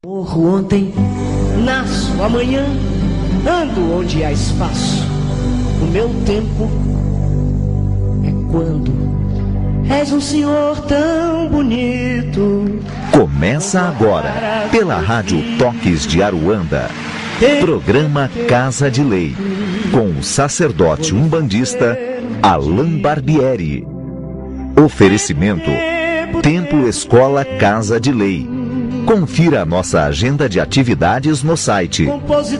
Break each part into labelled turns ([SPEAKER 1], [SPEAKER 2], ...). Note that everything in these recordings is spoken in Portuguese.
[SPEAKER 1] Morro ontem, nasço amanhã, ando onde há espaço. O meu tempo é quando és um senhor tão bonito.
[SPEAKER 2] Começa agora, pela Rádio Toques de Aruanda, programa Casa de Lei, com o sacerdote umbandista Alain Barbieri. Oferecimento Templo Escola Casa de Lei. Confira a nossa agenda de atividades no site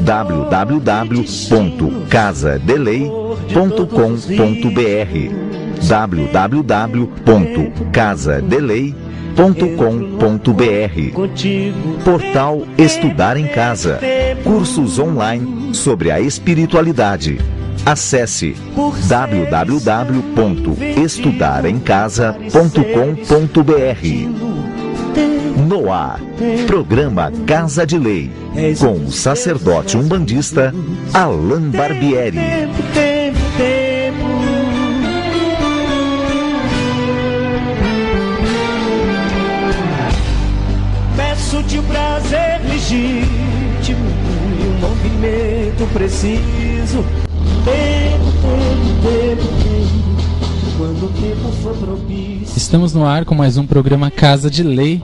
[SPEAKER 2] www.casadelei.com.br www.casadelei.com.br. Portal Estudar em Casa. Cursos online sobre a espiritualidade. Acesse www.estudaremcasa.com.br. No ar, programa Casa de Lei, com o sacerdote umbandista Alain Barbieri.
[SPEAKER 1] Peço-te o prazer legítimo e um movimento preciso. Tempo, quando o tempo for propício.
[SPEAKER 3] Estamos no ar com mais um programa Casa de Lei.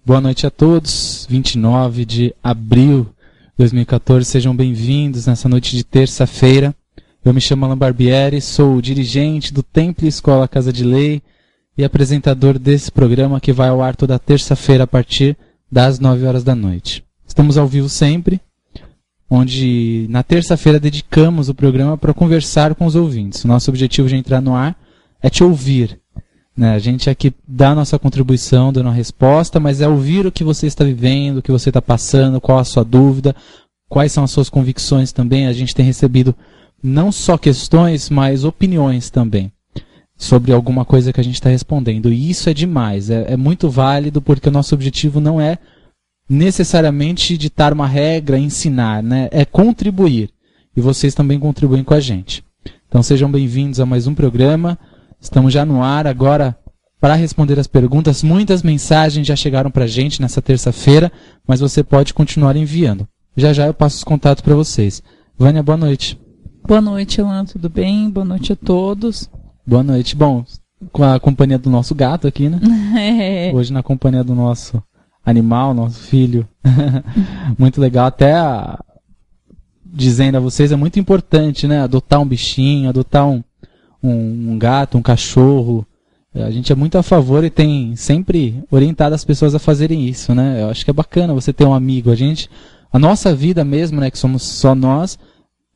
[SPEAKER 3] Boa noite a todos, 29 de abril de 2014, sejam bem-vindos nessa noite de terça-feira. Eu me chamo Alain Barbieri, sou dirigente do Templo Escola Casa de Lei e apresentador desse programa que vai ao ar toda terça-feira a partir das 9 horas da noite. Estamos ao vivo sempre, onde na terça-feira dedicamos o programa para conversar com os ouvintes. O nosso objetivo de entrar no ar é te ouvir. A gente aqui dá a nossa contribuição, dando a resposta, mas é ouvir o que você está vivendo, o que você está passando, qual a sua dúvida, quais são as suas convicções também. A gente tem recebido não só questões, mas opiniões também sobre alguma coisa que a gente está respondendo. E isso é demais, é muito válido, porque o nosso objetivo não é necessariamente ditar uma regra, ensinar, né? É contribuir. E vocês também contribuem com a gente. Então sejam bem-vindos a mais um programa. Estamos já no ar agora para responder as perguntas. Muitas mensagens já chegaram para a gente nessa terça-feira, mas você pode continuar enviando. Já já eu passo os contatos para vocês. Vânia, boa noite.
[SPEAKER 4] Boa noite, Alain, tudo bem? Boa noite a todos.
[SPEAKER 3] Boa noite. Bom, com a companhia do nosso gato aqui, né? Hoje na companhia do nosso animal, nosso filho. Muito legal. Até dizendo a vocês, é muito importante, né? Adotar um bichinho, adotar um gato, um cachorro. A gente é muito a favor e tem sempre orientado as pessoas a fazerem isso, né? Eu acho que é bacana você ter um amigo. A nossa vida mesmo, né, que somos só nós,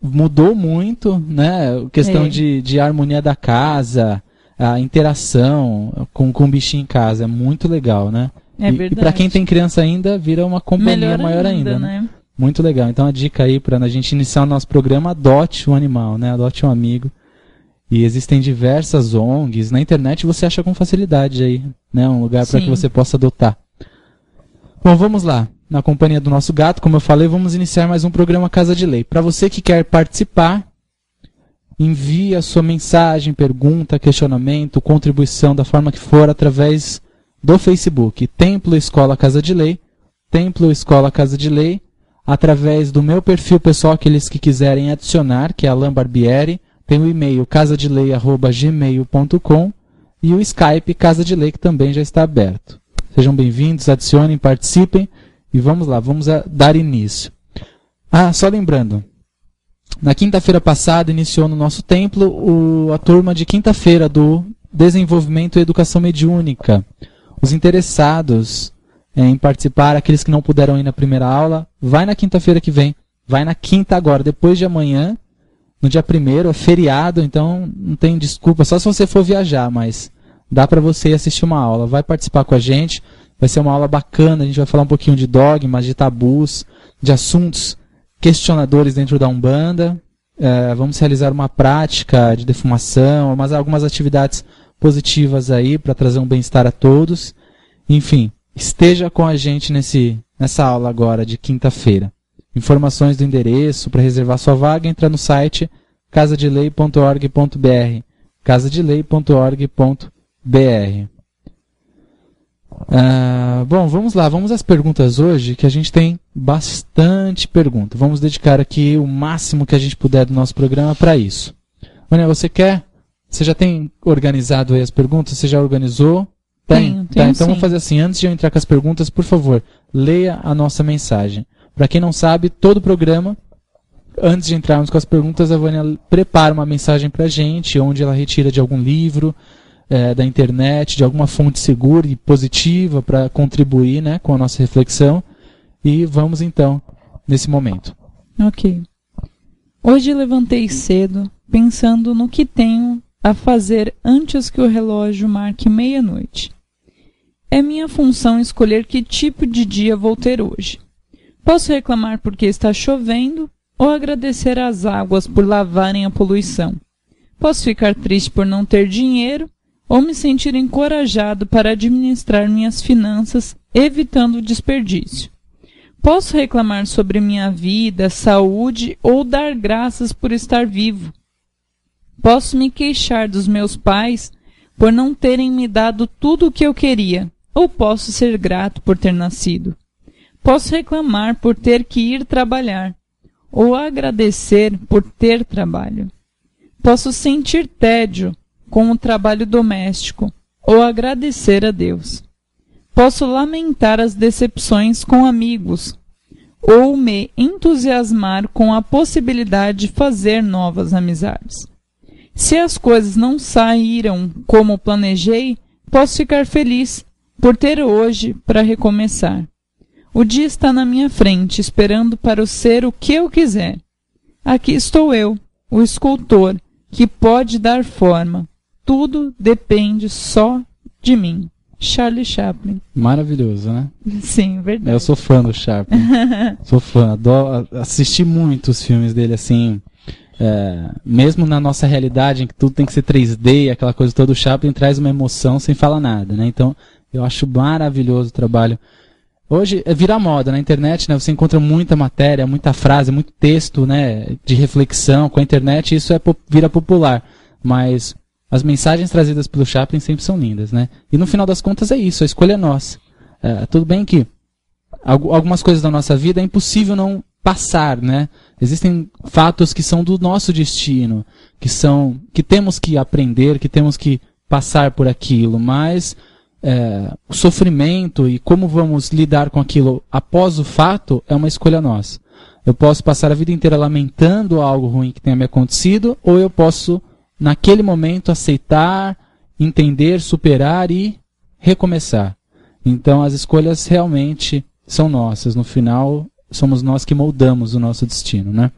[SPEAKER 3] mudou muito, né? Questão de harmonia da casa, a interação com o bichinho em casa, é muito legal, né?
[SPEAKER 4] É verdade.
[SPEAKER 3] E para quem tem criança ainda, vira uma companhia maior ainda, né? Muito legal. Então a dica aí para a gente iniciar o nosso programa, adote um animal, né? Adote um amigo. E existem diversas ONGs, na internet você acha com facilidade aí, né? Um lugar para que você possa adotar. Bom, vamos lá. Na companhia do nosso gato, como eu falei, vamos iniciar mais um programa Casa de Lei. Para você que quer participar, envie a sua mensagem, pergunta, questionamento, contribuição, da forma que for, através do Facebook. Templo Escola Casa de Lei, Templo Escola Casa de Lei, através do meu perfil pessoal, aqueles que quiserem adicionar, que é Alain Barbieri. Tem o e-mail casadelei@gmail.com e o Skype Casa de Lei, que também já está aberto. Sejam bem-vindos, adicionem, participem e vamos lá, vamos dar início. Só lembrando, na quinta-feira passada iniciou no nosso templo a turma de quinta-feira do Desenvolvimento e Educação Mediúnica. Os interessados em participar, aqueles que não puderam ir na primeira aula, vai na quinta-feira que vem, vai na quinta agora, depois de amanhã. No dia 1º é feriado, então não tem desculpa, só se você for viajar, mas dá para você ir assistir uma aula. Vai participar com a gente, vai ser uma aula bacana, a gente vai falar um pouquinho de dogmas, de tabus, de assuntos questionadores dentro da Umbanda. Vamos realizar uma prática de defumação, algumas atividades positivas aí para trazer um bem-estar a todos. Enfim, esteja com a gente nessa aula agora de quinta-feira. Informações do endereço para reservar sua vaga, entra no site casadelei.org.br casadelei.org.br. Bom, vamos lá, vamos às perguntas hoje, que a gente tem bastante pergunta. Vamos dedicar aqui o máximo que a gente puder do nosso programa para isso. Vânia, você já tem organizado aí as perguntas? Você já organizou?
[SPEAKER 4] Tenho,
[SPEAKER 3] então
[SPEAKER 4] sim.
[SPEAKER 3] vamos fazer assim, antes de eu entrar com as perguntas, por favor, leia a nossa mensagem. Para quem não sabe, todo o programa, antes de entrarmos com as perguntas, a Vânia prepara uma mensagem para a gente, onde ela retira de algum livro, da internet, de alguma fonte segura e positiva para contribuir, né, com a nossa reflexão. E vamos então, nesse momento.
[SPEAKER 4] Ok. Hoje levantei cedo, pensando no que tenho a fazer antes que o relógio marque meia-noite. É minha função escolher que tipo de dia vou ter hoje. Posso reclamar porque está chovendo ou agradecer às águas por lavarem a poluição. Posso ficar triste por não ter dinheiro ou me sentir encorajado para administrar minhas finanças, evitando o desperdício. Posso reclamar sobre minha vida, saúde ou dar graças por estar vivo. Posso me queixar dos meus pais por não terem me dado tudo o que eu queria, ou posso ser grato por ter nascido. Posso reclamar por ter que ir trabalhar, ou agradecer por ter trabalho. Posso sentir tédio com o trabalho doméstico, ou agradecer a Deus. Posso lamentar as decepções com amigos, ou me entusiasmar com a possibilidade de fazer novas amizades. Se as coisas não saíram como planejei, posso ficar feliz por ter hoje para recomeçar. O dia está na minha frente, esperando para ser o que eu quiser. Aqui estou eu, o escultor, que pode dar forma. Tudo depende só de mim. Charlie Chaplin.
[SPEAKER 3] Maravilhoso, né?
[SPEAKER 4] Sim, verdade.
[SPEAKER 3] Eu sou fã do Chaplin. Sou fã. Assisti muitos filmes dele, assim. Mesmo na nossa realidade, em que tudo tem que ser 3D, aquela coisa toda, o Chaplin traz uma emoção sem falar nada, né? Então, eu acho maravilhoso o trabalho. Hoje, vira moda na internet, né? Você encontra muita matéria, muita frase, muito texto, né? De reflexão com a internet, isso vira popular. Mas as mensagens trazidas pelo Chaplin sempre são lindas, né? E no final das contas é isso, a escolha é nossa. Tudo bem que algumas coisas da nossa vida é impossível não passar, né? Existem fatos que são do nosso destino, que temos que aprender, que temos que passar por aquilo, mas o sofrimento e como vamos lidar com aquilo após o fato é uma escolha nossa. Eu posso passar a vida inteira lamentando algo ruim que tenha me acontecido, ou eu posso, naquele momento, aceitar, entender, superar e recomeçar. Então as escolhas realmente são nossas. No final, somos nós que moldamos o nosso destino, né?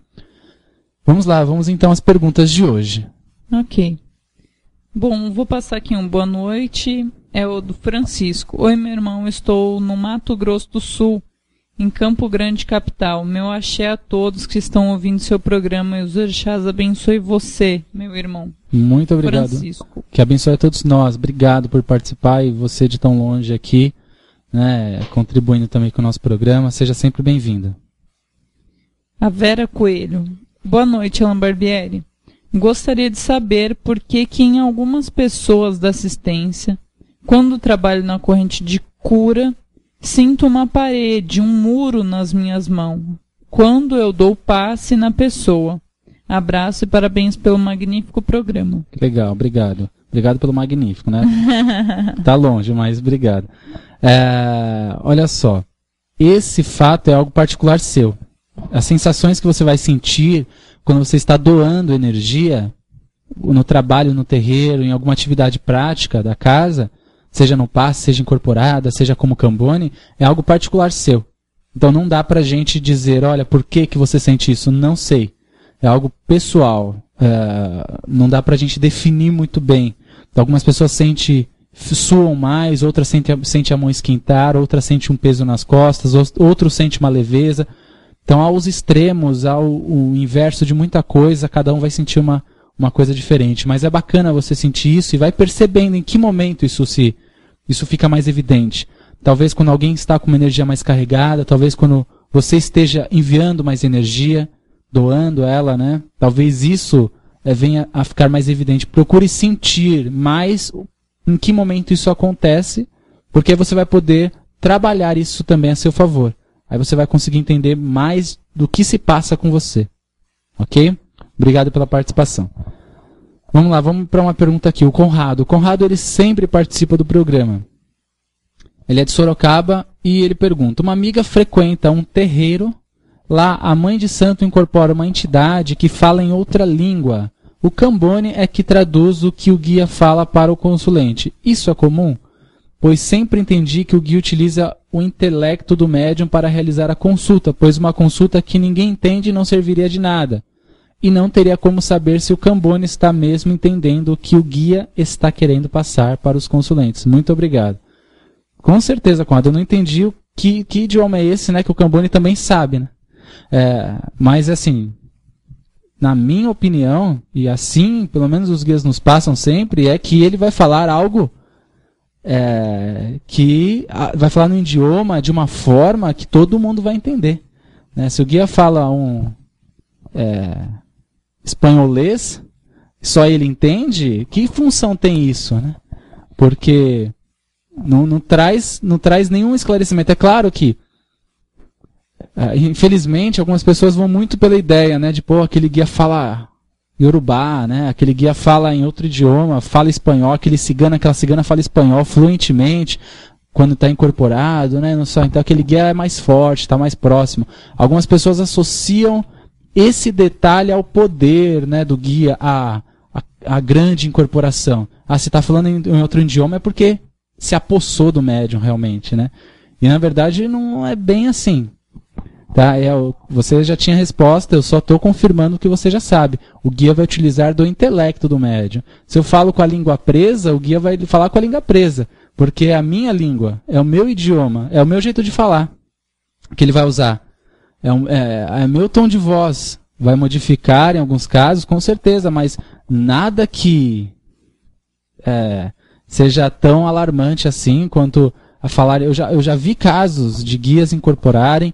[SPEAKER 3] Vamos lá, vamos então às perguntas de hoje.
[SPEAKER 4] Ok. Bom, vou passar aqui um boa noite. É o do Francisco. Oi, meu irmão, estou no Mato Grosso do Sul, em Campo Grande, capital. Meu axé a todos que estão ouvindo seu programa e os orixás abençoe você, meu irmão.
[SPEAKER 3] Muito obrigado.
[SPEAKER 4] Francisco.
[SPEAKER 3] Que abençoe a todos nós. Obrigado por participar e você de tão longe aqui, né, contribuindo também com o nosso programa. Seja sempre bem-vinda.
[SPEAKER 4] A Vera Coelho. Boa noite, Alan Barbieri. Gostaria de saber por que em algumas pessoas da assistência, quando trabalho na corrente de cura, sinto uma parede, um muro nas minhas mãos, quando eu dou passe na pessoa. Abraço e parabéns pelo magnífico programa.
[SPEAKER 3] Legal, obrigado. Obrigado pelo magnífico, né? Tá longe, mas obrigado. Olha só, esse fato é algo particular seu. As sensações que você vai sentir quando você está doando energia no trabalho, no terreiro, em alguma atividade prática da casa, seja no passe, seja incorporada, seja como Cambone, é algo particular seu. Então não dá pra gente dizer, olha, por que você sente isso? Não sei. É algo pessoal. Não dá pra gente definir muito bem. Então, algumas pessoas suam mais, outras sentem a mão esquentar, outras sentem um peso nas costas, outros sentem uma leveza. Então, há os extremos, há o inverso de muita coisa, cada um vai sentir uma coisa diferente. Mas é bacana você sentir isso e vai percebendo em que momento isso fica mais evidente. Talvez quando alguém está com uma energia mais carregada, talvez quando você esteja enviando mais energia, doando ela, né? Talvez isso venha a ficar mais evidente. Procure sentir mais em que momento isso acontece, Porque você vai poder trabalhar isso também a seu favor. Aí você vai conseguir entender mais do que se passa com você. Ok? Obrigado pela participação. Vamos lá, vamos para uma pergunta aqui. O Conrado. O Conrado, ele sempre participa do programa. Ele é de Sorocaba e ele pergunta: uma amiga frequenta um terreiro. Lá, a mãe de santo incorpora uma entidade que fala em outra língua. O Cambone é que traduz o que o guia fala para o consulente. Isso é comum? Pois sempre entendi que o guia utiliza o intelecto do médium para realizar a consulta, pois uma consulta que ninguém entende não serviria de nada. E não teria como saber se o Cambone está mesmo entendendo o que o guia está querendo passar para os consulentes. Muito obrigado. Com certeza, Conrado, eu não entendi que idioma é esse, né, que o Cambone também sabe, né? Mas assim, na minha opinião, e assim pelo menos os guias nos passam sempre, é que ele vai falar algo que vai falar no idioma de uma forma que todo mundo vai entender, né? Se o guia fala espanholês, só ele entende, que função tem isso, né? Porque não traz nenhum esclarecimento. É claro que infelizmente algumas pessoas vão muito pela ideia, né, de aquele guia fala Yorubá, né, aquele guia fala em outro idioma, fala espanhol, aquela cigana fala espanhol fluentemente quando está incorporado, né, não só, então aquele guia é mais forte, está mais próximo. Algumas pessoas associam esse detalhe ao poder, né, do guia, a grande incorporação. Se está falando em outro idioma é porque se apossou do médium realmente, né? E na verdade não é bem assim. Tá? Você já tinha resposta, eu só estou confirmando o que você já sabe. O guia vai utilizar do intelecto do médium. Se eu falo com a língua presa, o guia vai falar com a língua presa. Porque é a minha língua, é o meu idioma, é o meu jeito de falar que ele vai usar. É o meu tom de voz. Vai modificar em alguns casos, com certeza, mas nada que seja tão alarmante assim quanto a falar. Eu já vi casos de guias incorporarem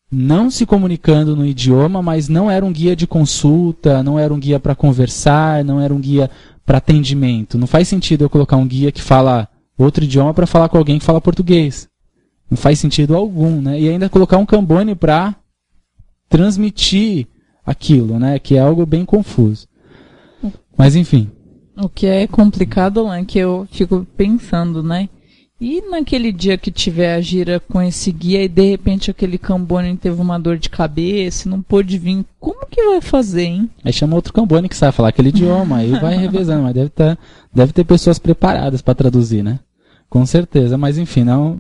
[SPEAKER 3] não se comunicando no idioma, mas não era um guia de consulta, não era um guia para conversar, não era um guia para atendimento. Não faz sentido eu colocar um guia que fala outro idioma para falar com alguém que fala português. Não faz sentido algum, né? E ainda colocar um Cambone para transmitir aquilo, né? Que é algo bem confuso. Mas enfim.
[SPEAKER 4] O que é complicado, Alan, que eu fico pensando, né? E naquele dia que tiver a gira com esse guia e de repente aquele Cambone teve uma dor de cabeça, não pôde vir, como que vai fazer, hein?
[SPEAKER 3] Aí chama outro Cambone que sabe falar aquele idioma, aí vai revezando, mas deve ter pessoas preparadas para traduzir, né? Com certeza, mas enfim, não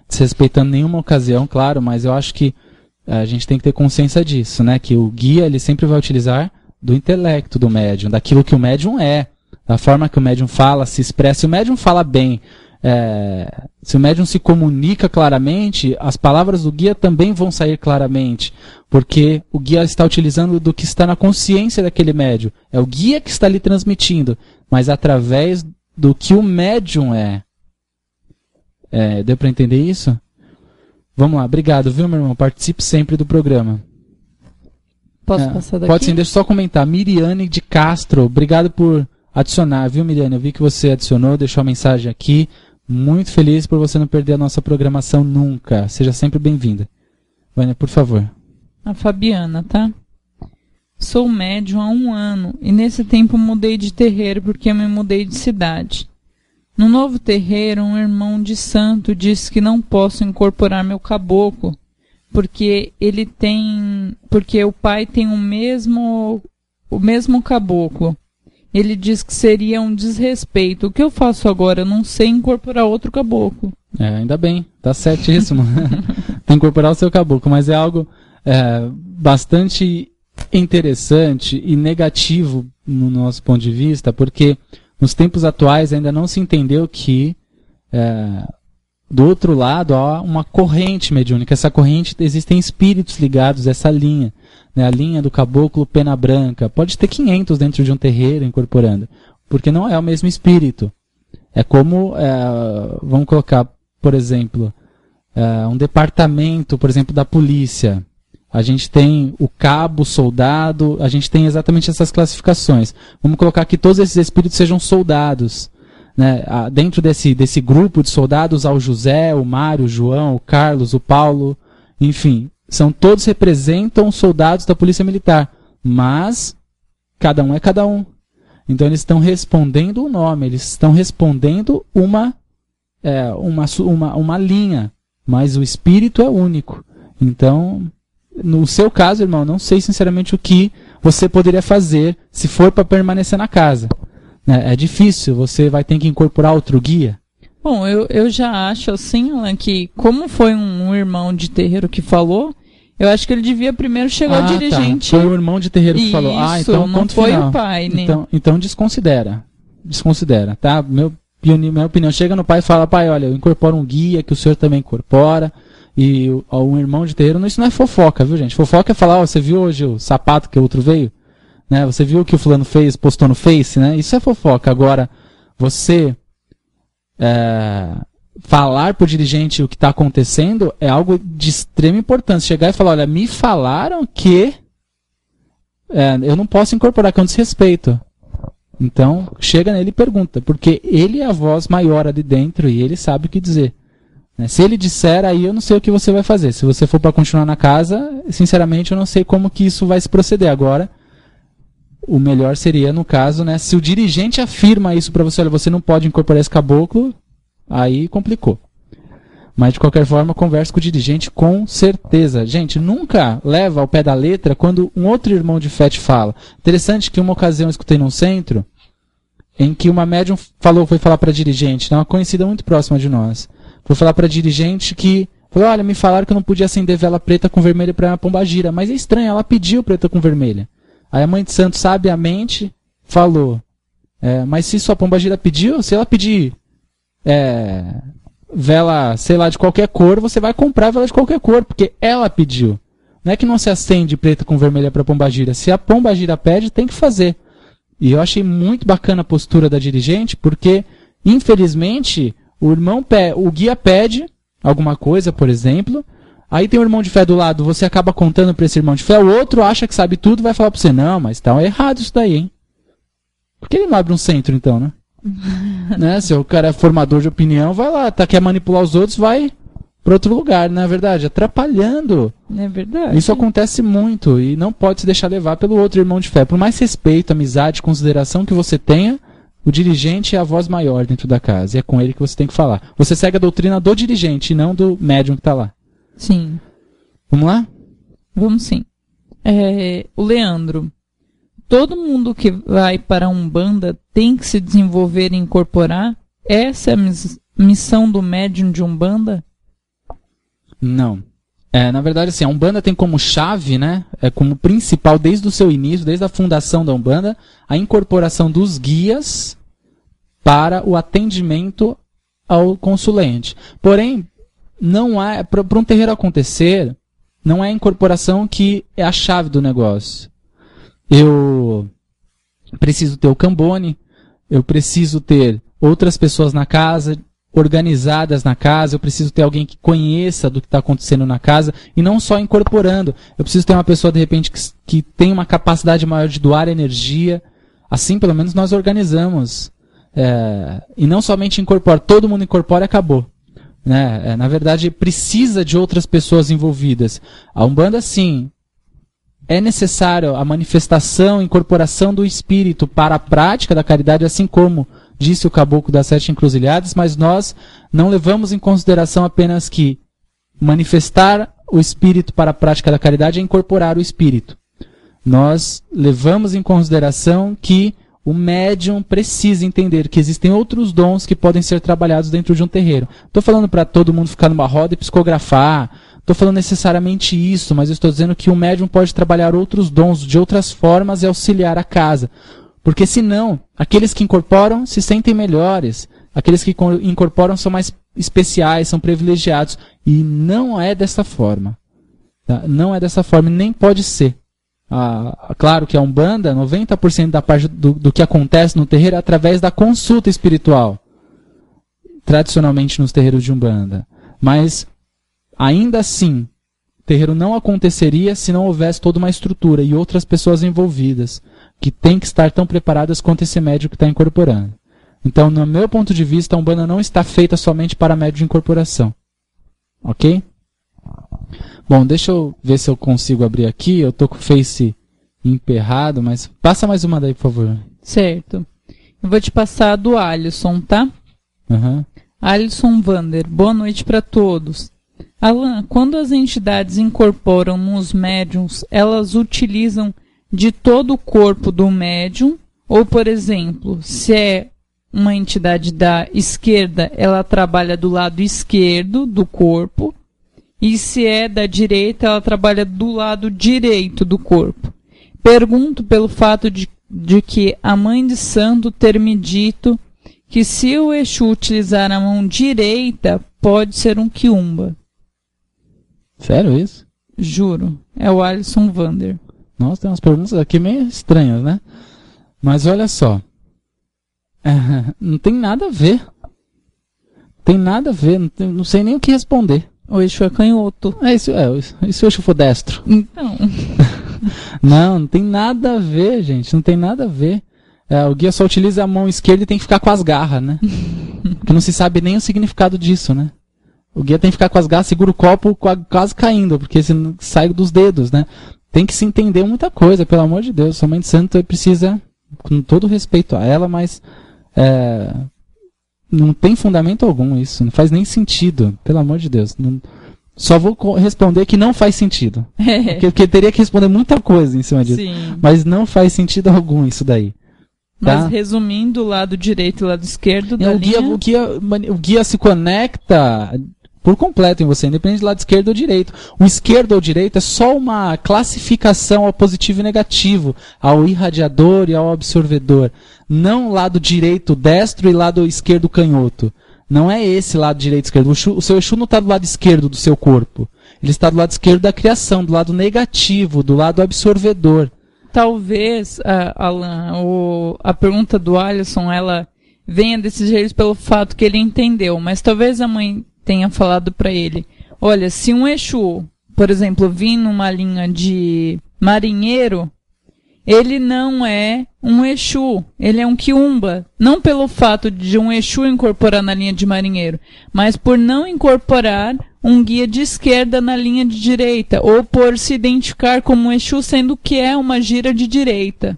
[SPEAKER 3] desrespeitando nenhuma ocasião, claro, mas eu acho que a gente tem que ter consciência disso, né? Que o guia, ele sempre vai utilizar do intelecto do médium, daquilo que o médium é, da forma que o médium fala, se expressa. Se o médium fala bem, se o médium se comunica claramente, as palavras do guia também vão sair claramente, porque o guia está utilizando do que está na consciência daquele médium. É o guia que está lhe transmitindo, mas através do que o médium é. Deu para entender isso? Vamos lá, obrigado, viu, meu irmão? Participe sempre do programa.
[SPEAKER 4] Posso passar daqui?
[SPEAKER 3] Pode sim, deixa eu só comentar. Miriane de Castro, obrigado por adicionar, viu, Miriane? Eu vi que você adicionou, deixou a mensagem aqui. Muito feliz por você não perder a nossa programação nunca. Seja sempre bem-vinda. Vânia, por favor.
[SPEAKER 4] A Fabiana, tá? Sou médium há 1 ano e nesse tempo mudei de terreiro porque eu me mudei de cidade. No novo terreiro, um irmão de santo disse que não posso incorporar meu caboclo porque o pai tem o mesmo caboclo. Ele diz que seria um desrespeito. O que eu faço agora? Eu não sei incorporar outro caboclo.
[SPEAKER 3] Ainda bem, tá certíssimo. Tem que incorporar o seu caboclo, mas é algo bastante interessante e negativo no nosso ponto de vista, porque nos tempos atuais ainda não se entendeu que do outro lado há uma corrente mediúnica. Essa corrente, existem espíritos ligados a essa linha, né? A linha do caboclo pena branca. Pode ter 500 dentro de um terreiro incorporando, porque não é o mesmo espírito. É como, vamos colocar, por exemplo, um departamento, por exemplo, da polícia. A gente tem o cabo, soldado, a gente tem exatamente essas classificações. Vamos colocar que todos esses espíritos sejam soldados. né, dentro desse grupo de soldados, há o José, o Mário, o João, o Carlos, o Paulo, enfim, todos representam soldados da Polícia Militar, mas cada um é cada um. Então eles estão respondendo o nome, eles estão respondendo uma linha, mas o espírito é único. Então, no seu caso, irmão, não sei sinceramente o que você poderia fazer se for para permanecer na casa. É difícil, você vai ter que incorporar outro guia.
[SPEAKER 4] Bom, eu já acho assim, Alan, que como foi um irmão de terreiro que falou, eu acho que ele devia primeiro chegar ao dirigente.
[SPEAKER 3] Tá. Foi o irmão de terreiro que falou. Então
[SPEAKER 4] não foi o pai, né?
[SPEAKER 3] Então desconsidera, tá? Minha opinião, chega no pai e fala, pai, olha, eu incorporo um guia que o senhor também incorpora, e um irmão de terreiro, isso não é fofoca, viu, gente? Fofoca é falar, você viu hoje o sapato que o outro veio? Né? Você viu o que o fulano fez, postou no Face, né? Isso é fofoca. Agora, você falar pro dirigente o que está acontecendo é algo de extrema importância. Chegar e falar, olha, me falaram que eu não posso incorporar, que é um desrespeito. Então, chega nele e pergunta, porque ele é a voz maior ali dentro e ele sabe o que dizer. Se ele disser, aí eu não sei o que você vai fazer. Se você for para continuar na casa, sinceramente eu não sei como que isso vai se proceder. Agora, o melhor seria, no caso, né, se o dirigente afirma isso para você, olha, você não pode incorporar esse caboclo, aí complicou. Mas, de qualquer forma, converse com o dirigente com certeza. Gente, nunca leva ao pé da letra quando um outro irmão de fé te fala. Interessante que uma ocasião eu escutei num centro em que uma médium foi falar para dirigente, uma conhecida muito próxima de nós, foi falar para dirigente que, falou, olha, me falaram que eu não podia acender vela preta com vermelha para minha pombagira, mas é estranho, ela pediu preta com vermelha. Aí a mãe de santo, sabiamente, falou, mas se sua pombagira pediu, se ela pedir vela, sei lá, de qualquer cor, você vai comprar vela de qualquer cor, porque ela pediu. Não é que não se acende preta com vermelha para pombagira. Se a pombagira pede, tem que fazer. E eu achei muito bacana a postura da dirigente, porque, infelizmente, o guia pede alguma coisa, por exemplo, aí tem um irmão de fé do lado, você acaba contando para esse irmão de fé, o outro acha que sabe tudo, vai falar para você, não, mas tá errado isso daí, hein? Por que ele não abre um centro, então, né? Né? Se o cara é formador de opinião, vai lá, quer manipular os outros, vai para outro lugar, não é verdade? Atrapalhando.
[SPEAKER 4] É verdade.
[SPEAKER 3] Isso acontece muito e não pode se deixar levar pelo outro irmão de fé. Por mais respeito, amizade, consideração que você tenha, o dirigente é a voz maior dentro da casa e é com ele que você tem que falar. Você segue a doutrina do dirigente e não do médium que está lá.
[SPEAKER 4] Sim.
[SPEAKER 3] Vamos lá?
[SPEAKER 4] Vamos sim. O Leandro. Todo mundo que vai para a Umbanda tem que se desenvolver e incorporar? Essa é a missão do médium de Umbanda?
[SPEAKER 3] Não. Na verdade, assim, a Umbanda tem como chave, né, como principal, desde o seu início, desde a fundação da Umbanda, a incorporação dos guias para o atendimento ao consulente. Porém, não há, para um terreiro acontecer, não é a incorporação que é a chave do negócio. Eu preciso ter o Cambone, eu preciso ter outras pessoas na casa, organizadas na casa, eu preciso ter alguém que conheça do que está acontecendo na casa, e não só incorporando. Eu preciso ter uma pessoa, de repente, que tem uma capacidade maior de doar energia. Assim, pelo menos, nós organizamos. E não somente incorpora, todo mundo incorpora e acabou. Né? Na verdade, precisa de outras pessoas envolvidas. A Umbanda, sim, é necessário a manifestação, incorporação do espírito para a prática da caridade, assim como disse o Caboclo das Sete Encruzilhadas, mas nós não levamos em consideração apenas que manifestar o espírito para a prática da caridade é incorporar o espírito. Nós levamos em consideração que o médium precisa entender que existem outros dons que podem ser trabalhados dentro de um terreiro. Estou falando para todo mundo ficar numa roda e psicografar, estou falando necessariamente isso, mas eu estou dizendo que o médium pode trabalhar outros dons de outras formas e auxiliar a casa. Porque senão, aqueles que incorporam se sentem melhores, aqueles que incorporam são mais especiais, são privilegiados. E não é dessa forma. Tá? Não é dessa forma, nem pode ser. Claro que a Umbanda, 90% da parte do que acontece no terreiro é através da consulta espiritual. Tradicionalmente nos terreiros de Umbanda. Mas, ainda assim, o terreiro não aconteceria se não houvesse toda uma estrutura e outras pessoas envolvidas, que têm que estar tão preparadas quanto esse médium que está incorporando. Então, no meu ponto de vista, a Umbanda não está feita somente para médium de incorporação. Ok? Bom, deixa eu ver se eu consigo abrir aqui. Eu tô com o Face emperrado, mas passa mais uma daí, por favor.
[SPEAKER 4] Certo. Eu vou te passar a do Alisson, tá?
[SPEAKER 3] Uhum.
[SPEAKER 4] Alisson Vander, boa noite para todos. Alan, quando as entidades incorporam nos médiums, elas utilizam de todo o corpo do médium? Ou, por exemplo, se é uma entidade da esquerda, ela trabalha do lado esquerdo do corpo, e se é da direita, ela trabalha do lado direito do corpo. Pergunto pelo fato de que a mãe de santo ter me dito que se o Exu utilizar a mão direita, pode ser um quiumba.
[SPEAKER 3] Sério isso?
[SPEAKER 4] Juro. É o Alisson Vander.
[SPEAKER 3] Nossa, tem umas perguntas aqui meio estranhas, né? Mas olha só. Não tem nada a ver. Tem nada a ver. Não sei nem o que responder.
[SPEAKER 4] O Exu é canhoto.
[SPEAKER 3] E se o Exu for destro?
[SPEAKER 4] Então.
[SPEAKER 3] Não tem nada a ver, gente. Não tem nada a ver. O guia só utiliza a mão esquerda e tem que ficar com as garras, né? Porque não se sabe nem o significado disso, né? O guia tem que ficar com as garras, segura o copo quase caindo, porque senão sai dos dedos, né? Tem que se entender muita coisa, pelo amor de Deus. Sua mãe de santo precisa, com todo respeito a ela, mas não tem fundamento algum isso. Não faz nem sentido, pelo amor de Deus. Só vou responder que não faz sentido. Porque teria que responder muita coisa em cima disso.
[SPEAKER 4] Sim.
[SPEAKER 3] Mas não faz sentido algum isso daí. Tá?
[SPEAKER 4] Mas resumindo, o lado direito e o lado esquerdo da
[SPEAKER 3] o guia se conecta por completo em você, independente do lado esquerdo ou direito. O esquerdo ou direito é só uma classificação ao positivo e negativo, ao irradiador e ao absorvedor. Não lado direito destro e lado esquerdo canhoto. Não é esse lado direito e esquerdo. O seu Exu não está do lado esquerdo do seu corpo. Ele está do lado esquerdo da criação, do lado negativo, do lado absorvedor.
[SPEAKER 4] Talvez, Alan, a pergunta do Alisson, ela venha desse jeito pelo fato que ele entendeu, mas talvez a mãe tenha falado para ele, olha, se um Exu, por exemplo, vir numa linha de marinheiro, ele não é um Exu, ele é um quiumba, não pelo fato de um Exu incorporar na linha de marinheiro, mas por não incorporar um guia de esquerda na linha de direita, ou por se identificar como um Exu, sendo que é uma gira de direita.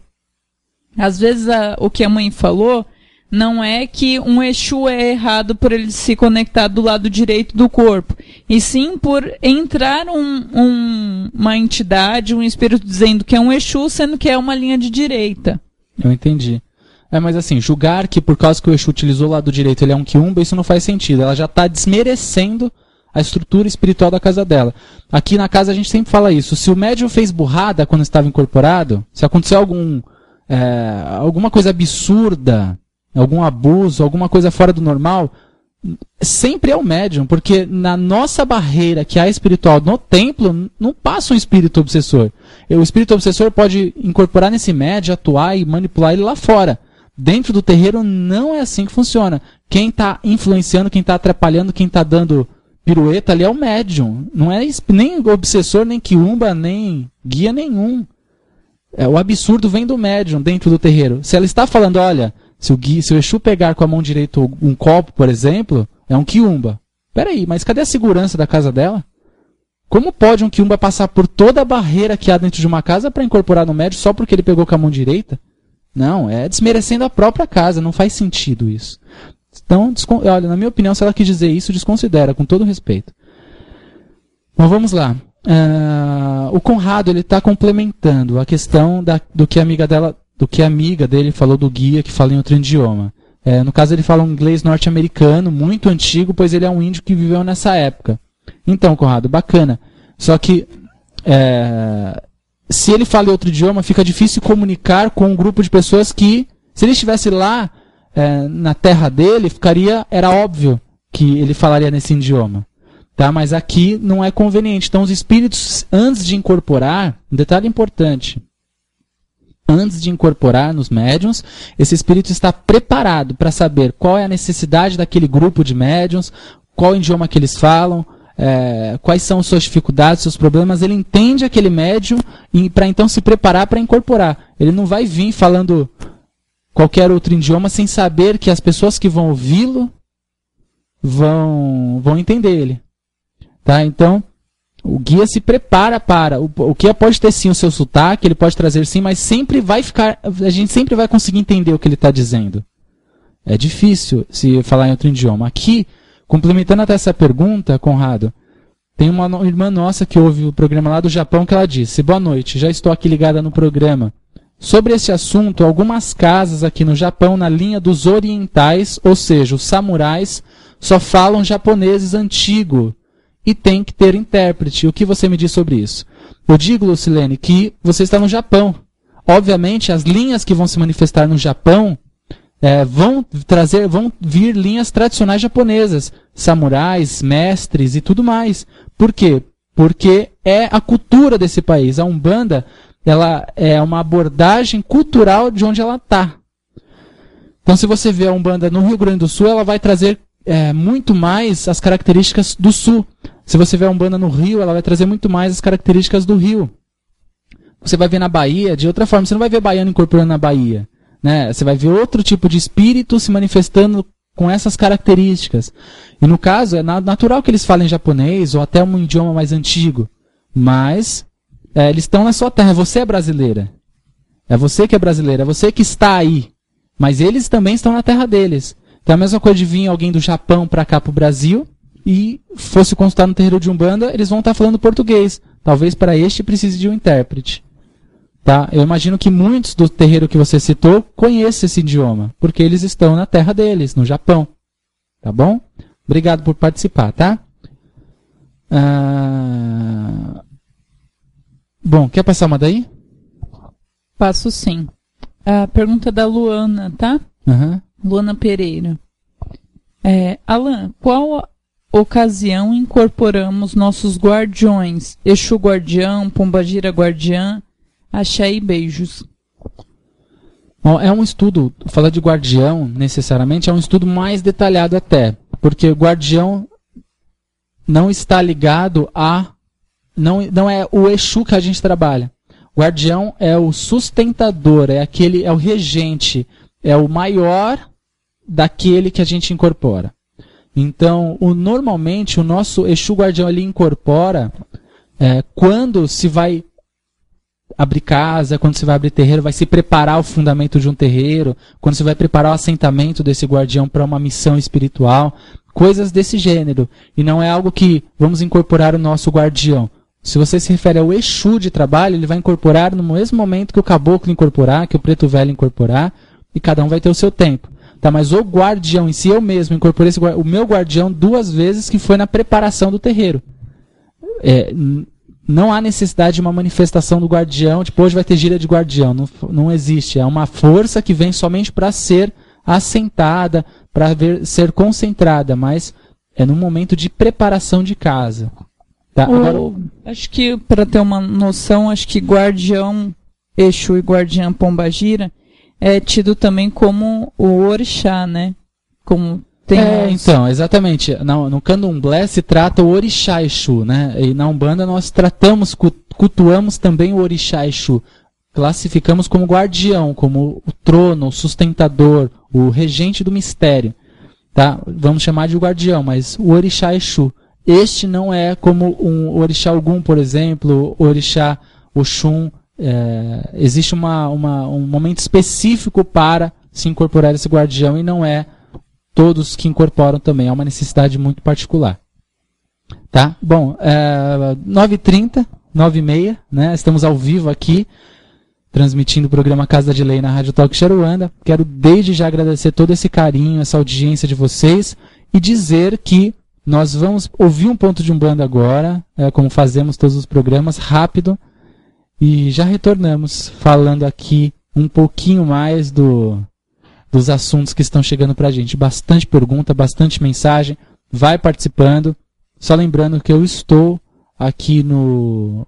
[SPEAKER 4] Às vezes o que a mãe falou não é que um Exu é errado por ele se conectar do lado direito do corpo, e sim por entrar uma entidade, um espírito dizendo que é um Exu, sendo que é uma linha de direita.
[SPEAKER 3] Eu entendi. Mas assim, julgar que por causa que o Exu utilizou o lado direito ele é um quiumba, isso não faz sentido. Ela já está desmerecendo a estrutura espiritual da casa dela. Aqui na casa a gente sempre fala isso. Se o médium fez burrada quando estava incorporado, se aconteceu alguma coisa absurda, algum abuso, alguma coisa fora do normal, sempre é o médium, porque na nossa barreira que há espiritual no templo, não passa um espírito obsessor. O espírito obsessor pode incorporar nesse médium, atuar e manipular ele lá fora. Dentro do terreiro não é assim que funciona. Quem está influenciando, quem está atrapalhando, quem está dando pirueta ali é o médium. Não é nem obsessor, nem quiumba, nem guia nenhum. O absurdo vem do médium dentro do terreiro. Se ela está falando, olha, se o Exu pegar com a mão direita um copo, por exemplo, é um quiumba. Peraí, mas cadê a segurança da casa dela? Como pode um quiumba passar por toda a barreira que há dentro de uma casa para incorporar no médium só porque ele pegou com a mão direita? Não, é desmerecendo a própria casa, não faz sentido isso. Então, olha, na minha opinião, se ela quis dizer isso, desconsidera, com todo respeito. Mas vamos lá. O Conrado, ele está complementando a questão do que a amiga dele falou do guia que fala em outro idioma. No caso, ele fala um inglês norte-americano, muito antigo, pois ele é um índio que viveu nessa época. Então, Conrado, bacana. Só que, se ele fala em outro idioma, fica difícil comunicar com um grupo de pessoas que, se ele estivesse lá, na terra dele, era óbvio que ele falaria nesse idioma. Tá? Mas aqui não é conveniente. Então, os espíritos, antes de incorporar, um detalhe importante, antes de incorporar nos médiuns, esse espírito está preparado para saber qual é a necessidade daquele grupo de médiuns, qual idioma que eles falam, quais são suas dificuldades, seus problemas. Ele entende aquele médium para então se preparar para incorporar. Ele não vai vir falando qualquer outro idioma sem saber que as pessoas que vão ouvi-lo vão entender ele. Tá? Então, o guia se prepara para... O guia pode ter sim o seu sotaque, ele pode trazer sim, mas sempre vai ficar... A gente sempre vai conseguir entender o que ele está dizendo. É difícil se falar em outro idioma. Aqui, complementando até essa pergunta, Conrado, tem uma irmã nossa que ouve o programa lá do Japão que ela disse: boa noite, já estou aqui ligada no programa. Sobre esse assunto, algumas casas aqui no Japão, na linha dos orientais, ou seja, os samurais, só falam japoneses antigo e tem que ter intérprete. O que você me diz sobre isso? Eu digo, Lucilene, que você está no Japão. Obviamente, as linhas que vão se manifestar no Japão vão vir linhas tradicionais japonesas, samurais, mestres e tudo mais. Por quê? Porque é a cultura desse país. A Umbanda, ela é uma abordagem cultural de onde ela está. Então, se você vê a Umbanda no Rio Grande do Sul, ela vai trazer muito mais as características do Sul. Se você vê a Umbanda no Rio, ela vai trazer muito mais as características do Rio. Você vai ver na Bahia de outra forma. Você não vai ver baiano incorporando na Bahia, né? Você vai ver outro tipo de espírito se manifestando com essas características. E no caso, é natural que eles falem japonês ou até um idioma mais antigo. Mas eles estão na sua terra. Você é brasileira. É você que é brasileira. É você que está aí. Mas eles também estão na terra deles. Então é a mesma coisa de vir alguém do Japão para cá para o Brasil e fosse consultar no terreiro de Umbanda, eles vão estar falando português. Talvez para este precise de um intérprete. Tá? Eu imagino que muitos do terreiro que você citou conhecem esse idioma, porque eles estão na terra deles, no Japão. Tá bom? Obrigado por participar, tá? Bom, quer passar uma daí?
[SPEAKER 4] Passo sim. A pergunta da Luana, tá?
[SPEAKER 3] Uhum.
[SPEAKER 4] Luana Pereira. Alan, qual ocasião incorporamos nossos guardiões? Exu guardião, Pombagira guardiã, axé e beijos.
[SPEAKER 3] Bom, é um estudo, falar de guardião necessariamente é um estudo mais detalhado até, porque o guardião não está ligado não é o Exu que a gente trabalha. O guardião é o sustentador, é o regente, é o maior daquele que a gente incorpora. Então, normalmente, o nosso Exu guardião ele incorpora quando se vai abrir casa, quando se vai abrir terreiro, vai se preparar o fundamento de um terreiro, quando se vai preparar o assentamento desse guardião para uma missão espiritual, coisas desse gênero. E não é algo que vamos incorporar o nosso guardião. Se você se refere ao Exu de trabalho, ele vai incorporar no mesmo momento que o caboclo incorporar, que o preto velho incorporar, e cada um vai ter o seu tempo. Tá, mas o guardião em si, eu mesmo incorporei o meu guardião 2 vezes, que foi na preparação do terreiro. Não há necessidade de uma manifestação do guardião, tipo, hoje vai ter gira de guardião. Não existe. É uma força que vem somente para ser assentada, para ser concentrada, mas é no momento de preparação de casa. Tá? Agora,
[SPEAKER 4] acho que, para ter uma noção, acho que guardião Exu e guardiã Pombagira é tido também como o orixá, né? Como tem
[SPEAKER 3] então, exatamente. No candomblé se trata o orixá Exu, né? E na Umbanda nós cultuamos também o orixá Exu. Classificamos como guardião, como o trono, o sustentador, o regente do mistério. Tá? Vamos chamar de guardião, mas o orixá Exu. Este não é como um orixá Ogum, por exemplo, orixá Oxum. Existe um momento específico para se incorporar esse guardião e não é todos que incorporam também. É uma necessidade muito particular. Tá? Bom, 9h30, 9h30, né? Estamos ao vivo aqui, transmitindo o programa Casa de Lei na Rádio Talk Aruanda. Quero desde já agradecer todo esse carinho, essa audiência de vocês e dizer que nós vamos ouvir um ponto de Umbanda agora, como fazemos todos os programas, rápido, e já retornamos falando aqui um pouquinho mais dos assuntos que estão chegando pra gente. Bastante pergunta, bastante mensagem, vai participando. Só lembrando que eu estou aqui no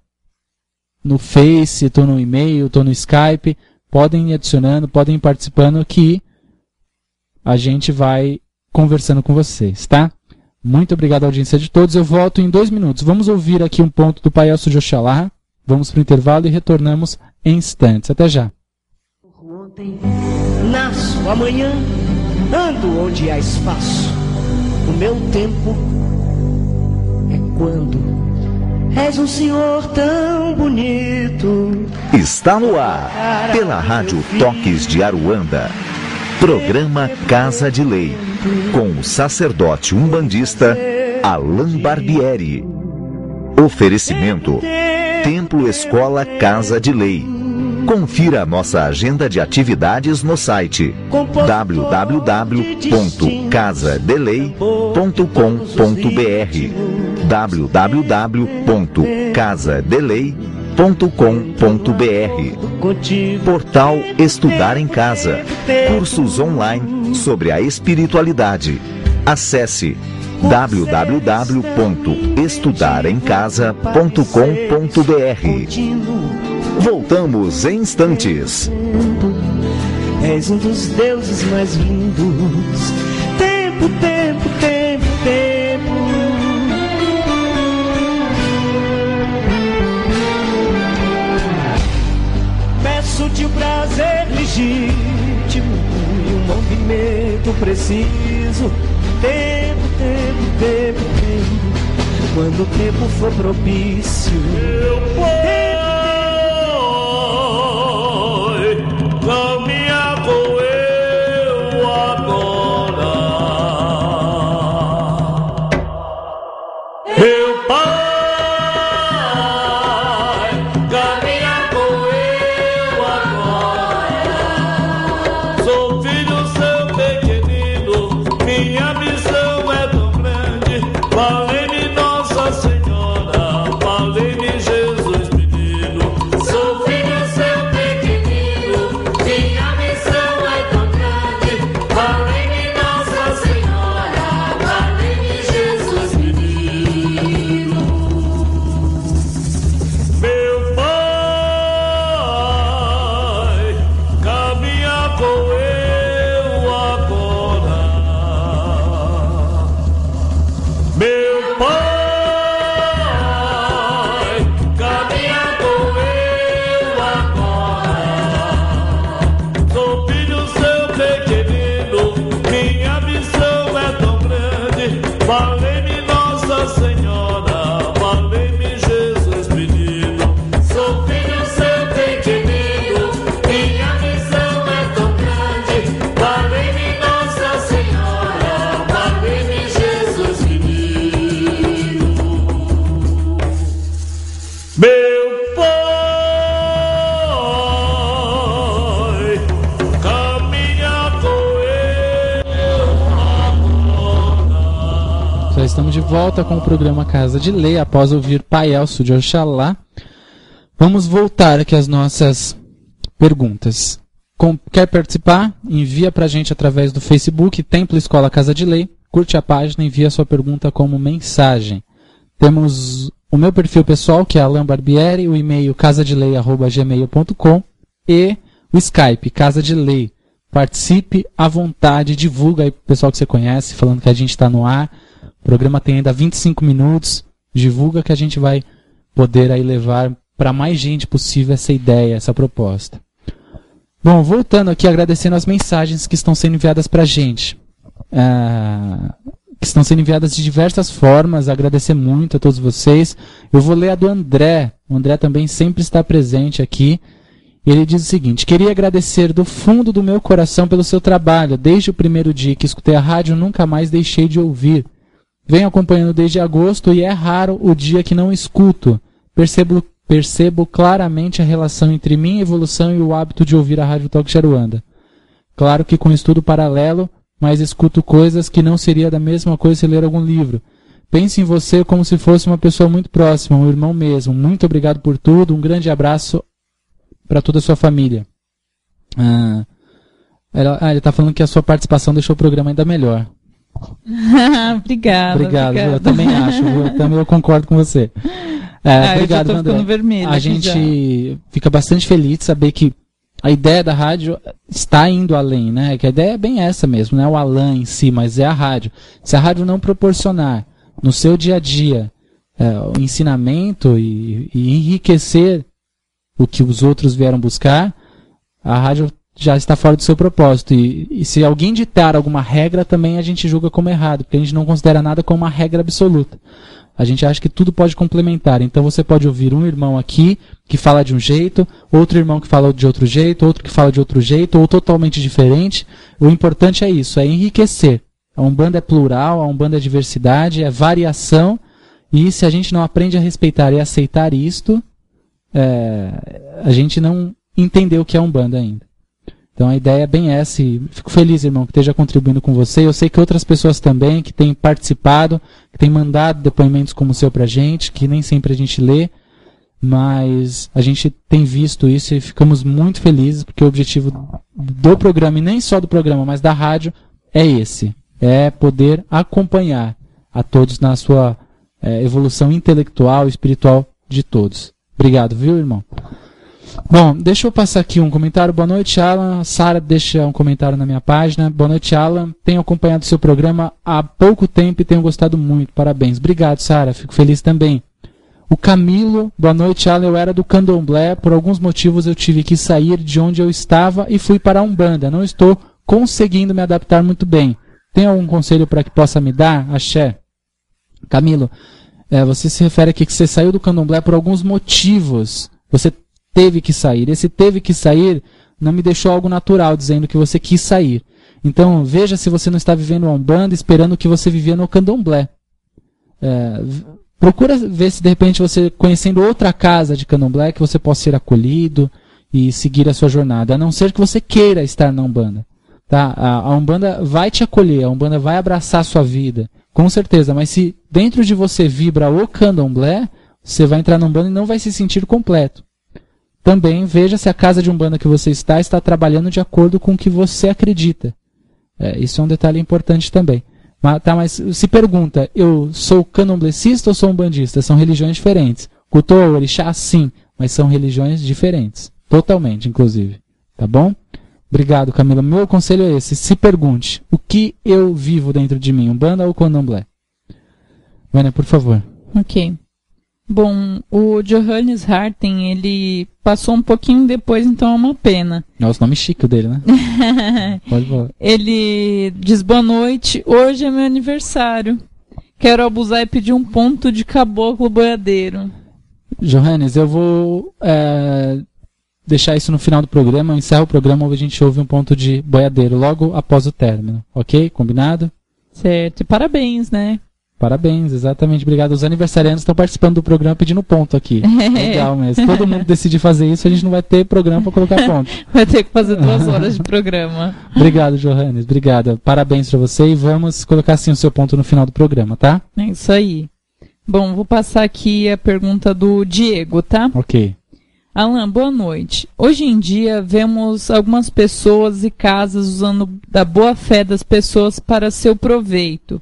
[SPEAKER 3] Face, estou no e-mail, estou no Skype, podem ir adicionando, podem ir participando que a gente vai conversando com vocês, tá? Muito obrigado à audiência de todos. Eu volto em 2 minutos. Vamos ouvir aqui um ponto do Pai Elcio de Oxalá. Vamos para o intervalo e retornamos em instantes. Até já.
[SPEAKER 1] Ontem nasço amanhã, ando onde há espaço. O meu tempo é quando és um senhor tão bonito.
[SPEAKER 2] Está no ar, pela Rádio Toques de Aruanda, programa Casa de Lei, com o sacerdote umbandista Alain Barbieri. Oferecimento: Templo Escola Casa de Lei. Confira a nossa agenda de atividades no site www.casadelei.com.br www.casadelei.com.br. Portal Estudar em Casa. Cursos online sobre a espiritualidade. Acesse www.estudaremcasa.com.br. Voltamos em instantes.
[SPEAKER 1] És um dos deuses mais lindos. Tempo, tempo, tempo, tempo. Peço-te o prazer legítimo e um movimento preciso. Tempo, tempo, tempo, tempo. Quando o tempo for propício,
[SPEAKER 5] caminha com eu agora. Meu Pai, caminha com eu agora. Sou filho seu pequenino, minha missão é tão grande. Valei-me Nossa Senhora, valei-me Jesus menino. Sou filho seu pequenino, minha missão é tão grande. Valei-me Nossa Senhora, valei-me Jesus menino. Meu Pai, caminha com eu agora. Meu Pai, caminha com eu agora. Sou filho seu pequenino, minha missão é tão grande. Valei-me Nossa Senhora, valei-me Jesus menino. Sou filho seu pequenino, minha missão é tão grande. Valei-me Nossa Senhora, valei-me Jesus menino. Meu Pai, caminha com eu agora.
[SPEAKER 3] Já estamos de volta com o programa Casa de Lei, após ouvir Pai Elcio de Oxalá. Vamos voltar aqui às nossas perguntas. Quer participar? Envia pra gente através do Facebook, Templo Escola Casa de Lei. Curte a página e envia sua pergunta como mensagem. Temos o meu perfil pessoal, que é Alain Barbieri, o e-mail casadelei@gmail.com e o Skype, Casa de Lei. Participe à vontade, divulga aí pro pessoal que você conhece, falando que a gente está no ar. O programa tem ainda 25 minutos. Divulga que a gente vai poder aí levar para mais gente possível essa ideia, essa proposta. Bom, voltando aqui, agradecendo as mensagens que estão sendo enviadas para a gente. Que estão sendo enviadas de diversas formas. Agradecer muito a todos vocês. Eu vou ler a do André. O André também sempre está presente aqui. Ele diz o seguinte: queria agradecer do fundo do meu coração pelo seu trabalho. Desde o primeiro dia que escutei a rádio, nunca mais deixei de ouvir. Venho acompanhando desde agosto e é raro o dia que não escuto. Percebo claramente a relação entre minha evolução e o hábito de ouvir a Rádio Toques de Aruanda. Claro que com estudo paralelo, mas escuto coisas que não seria da mesma coisa se ler algum livro. Pense em você como se fosse uma pessoa muito próxima, um irmão mesmo. Muito obrigado por tudo, um grande abraço para toda a sua família. Ele está falando que a sua participação deixou o programa ainda melhor.
[SPEAKER 4] Obrigado.
[SPEAKER 3] Eu também acho, eu concordo com você. Obrigado,
[SPEAKER 4] eu já tô ficando vermelha.
[SPEAKER 3] A gente fica bastante feliz de saber que a ideia da rádio está indo além, né? Que a ideia é bem essa mesmo, não é o Alain em si, mas é a rádio. Se a rádio não proporcionar no seu dia a dia o ensinamento e enriquecer o que os outros vieram buscar, a rádio já está fora do seu propósito. E se alguém ditar alguma regra, também a gente julga como errado, porque a gente não considera nada como uma regra absoluta. A gente acha que tudo pode complementar. Então você pode ouvir um irmão aqui que fala de um jeito, outro irmão que fala de outro jeito, outro que fala de outro jeito, ou totalmente diferente. O importante é isso, é enriquecer. A Umbanda é plural, a Umbanda é diversidade, é variação. E se a gente não aprende a respeitar e aceitar isto, a gente não entendeu o que é Umbanda ainda. Então a ideia é bem essa, e fico feliz, irmão, que esteja contribuindo com você. Eu sei que outras pessoas também, que têm participado, que têm mandado depoimentos como o seu pra gente, que nem sempre a gente lê, mas a gente tem visto isso e ficamos muito felizes, porque o objetivo do programa, e nem só do programa, mas da rádio, é esse. É poder acompanhar a todos na sua evolução intelectual e espiritual de todos. Obrigado, viu, irmão? Bom, deixa eu passar aqui um comentário. Boa noite, Alan. Sara deixa um comentário na minha página. Boa noite, Alan. Tenho acompanhado o seu programa há pouco tempo e tenho gostado muito. Parabéns. Obrigado, Sara. Fico feliz também. O Camilo, boa noite, Alan. Eu era do Candomblé. Por alguns motivos eu tive que sair de onde eu estava e fui para a Umbanda. Não estou conseguindo me adaptar muito bem. Tem algum conselho para que possa me dar? Axé. Camilo, você se refere aqui que você saiu do Candomblé por alguns motivos. Você teve que sair. Esse teve que sair não me deixou algo natural, dizendo que você quis sair. Então, veja se você não está vivendo a Umbanda esperando que você vivia no Candomblé. Procura ver se de repente você, conhecendo outra casa de Candomblé, que você possa ser acolhido e seguir a sua jornada. A não ser que você queira estar na Umbanda. Tá? A Umbanda vai te acolher, a Umbanda vai abraçar a sua vida. Com certeza, mas se dentro de você vibra o Candomblé, você vai entrar na Umbanda e não vai se sentir completo. Também veja se a casa de Umbanda que você está trabalhando de acordo com o que você acredita. Isso é um detalhe importante também. Mas se pergunta, eu sou candomblecista ou sou umbandista? São religiões diferentes. Culto ao orixá, sim, mas são religiões diferentes. Totalmente, inclusive. Tá bom? Obrigado, Camila. Meu conselho é esse. Se pergunte, o que eu vivo dentro de mim? Umbanda ou candomblé? Vânia, por favor.
[SPEAKER 4] Ok. Bom, o Johannes Harten, ele passou um pouquinho depois, então é uma pena.
[SPEAKER 3] Nossa, nome chique dele, né? Pode falar.
[SPEAKER 4] Ele diz, boa noite, hoje é meu aniversário. Quero abusar e pedir um ponto de caboclo boiadeiro.
[SPEAKER 3] Johannes, eu vou deixar isso no final do programa, eu encerro o programa onde a gente ouve um ponto de boiadeiro, logo após o término, ok? Combinado?
[SPEAKER 4] Certo, e parabéns, né?
[SPEAKER 3] Parabéns, exatamente, obrigado. Os aniversariantes estão participando do programa pedindo ponto aqui. Legal mesmo. Se todo mundo decidir fazer isso, a gente não vai ter programa para colocar ponto.
[SPEAKER 4] Vai ter que fazer 2 horas de programa.
[SPEAKER 3] Obrigado, Johannes, obrigado. Parabéns para você e vamos colocar sim o seu ponto no final do programa, tá?
[SPEAKER 4] É isso aí. Bom, vou passar aqui a pergunta do Diego, tá?
[SPEAKER 3] Ok.
[SPEAKER 4] Alan, boa noite. Hoje em dia vemos algumas pessoas e casas usando da boa fé das pessoas para seu proveito.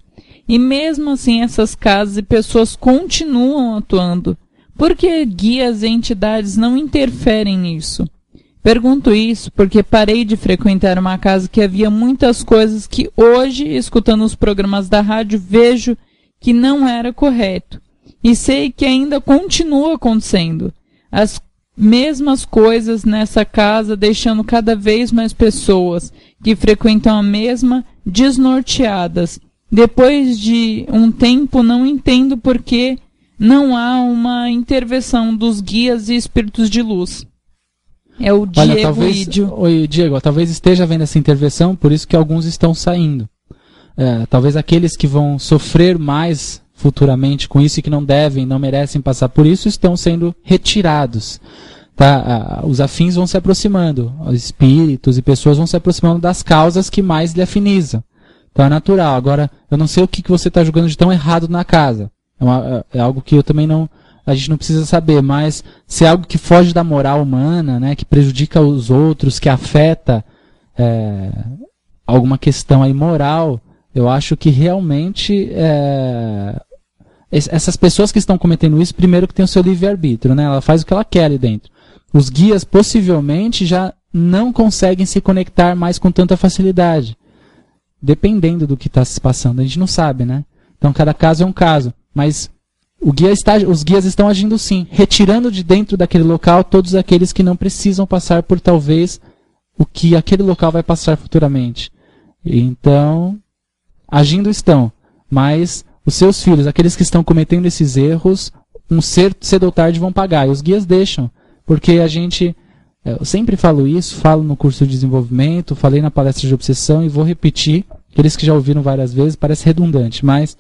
[SPEAKER 4] E mesmo assim essas casas e pessoas continuam atuando. Por que guias e entidades não interferem nisso? Pergunto isso porque parei de frequentar uma casa que havia muitas coisas que hoje, escutando os programas da rádio, vejo que não era correto. E sei que ainda continua acontecendo. As mesmas coisas nessa casa, deixando cada vez mais pessoas que frequentam a mesma desnorteadas. Depois de um tempo, não entendo por que não há uma intervenção dos guias e espíritos de luz. É o Diego.
[SPEAKER 3] Olha, talvez, oi, Diego, talvez esteja havendo essa intervenção, por isso que alguns estão saindo. Talvez aqueles que vão sofrer mais futuramente com isso e que não devem, não merecem passar por isso, estão sendo retirados. Tá? Os afins vão se aproximando, os espíritos e pessoas vão se aproximando das causas que mais lhe afinizam. Então é natural. Agora, eu não sei o que você está julgando de tão errado na casa. É algo que eu também não... A gente não precisa saber, mas se é algo que foge da moral humana, né, que prejudica os outros, que afeta alguma questão aí moral, eu acho que realmente essas pessoas que estão cometendo isso, primeiro que tem o seu livre-arbítrio, né? Ela faz o que ela quer ali dentro. Os guias possivelmente já não conseguem se conectar mais com tanta facilidade. Dependendo do que está se passando, a gente não sabe, né? Então cada caso é um caso, mas os guias estão agindo sim, retirando de dentro daquele local todos aqueles que não precisam passar por talvez o que aquele local vai passar futuramente. Então, agindo estão, mas os seus filhos, aqueles que estão cometendo esses erros, cedo ou tarde vão pagar, e os guias deixam, porque eu sempre falo isso, falo no curso de desenvolvimento, falei na palestra de obsessão e vou repetir, aqueles que já ouviram várias vezes, parece redundante, mas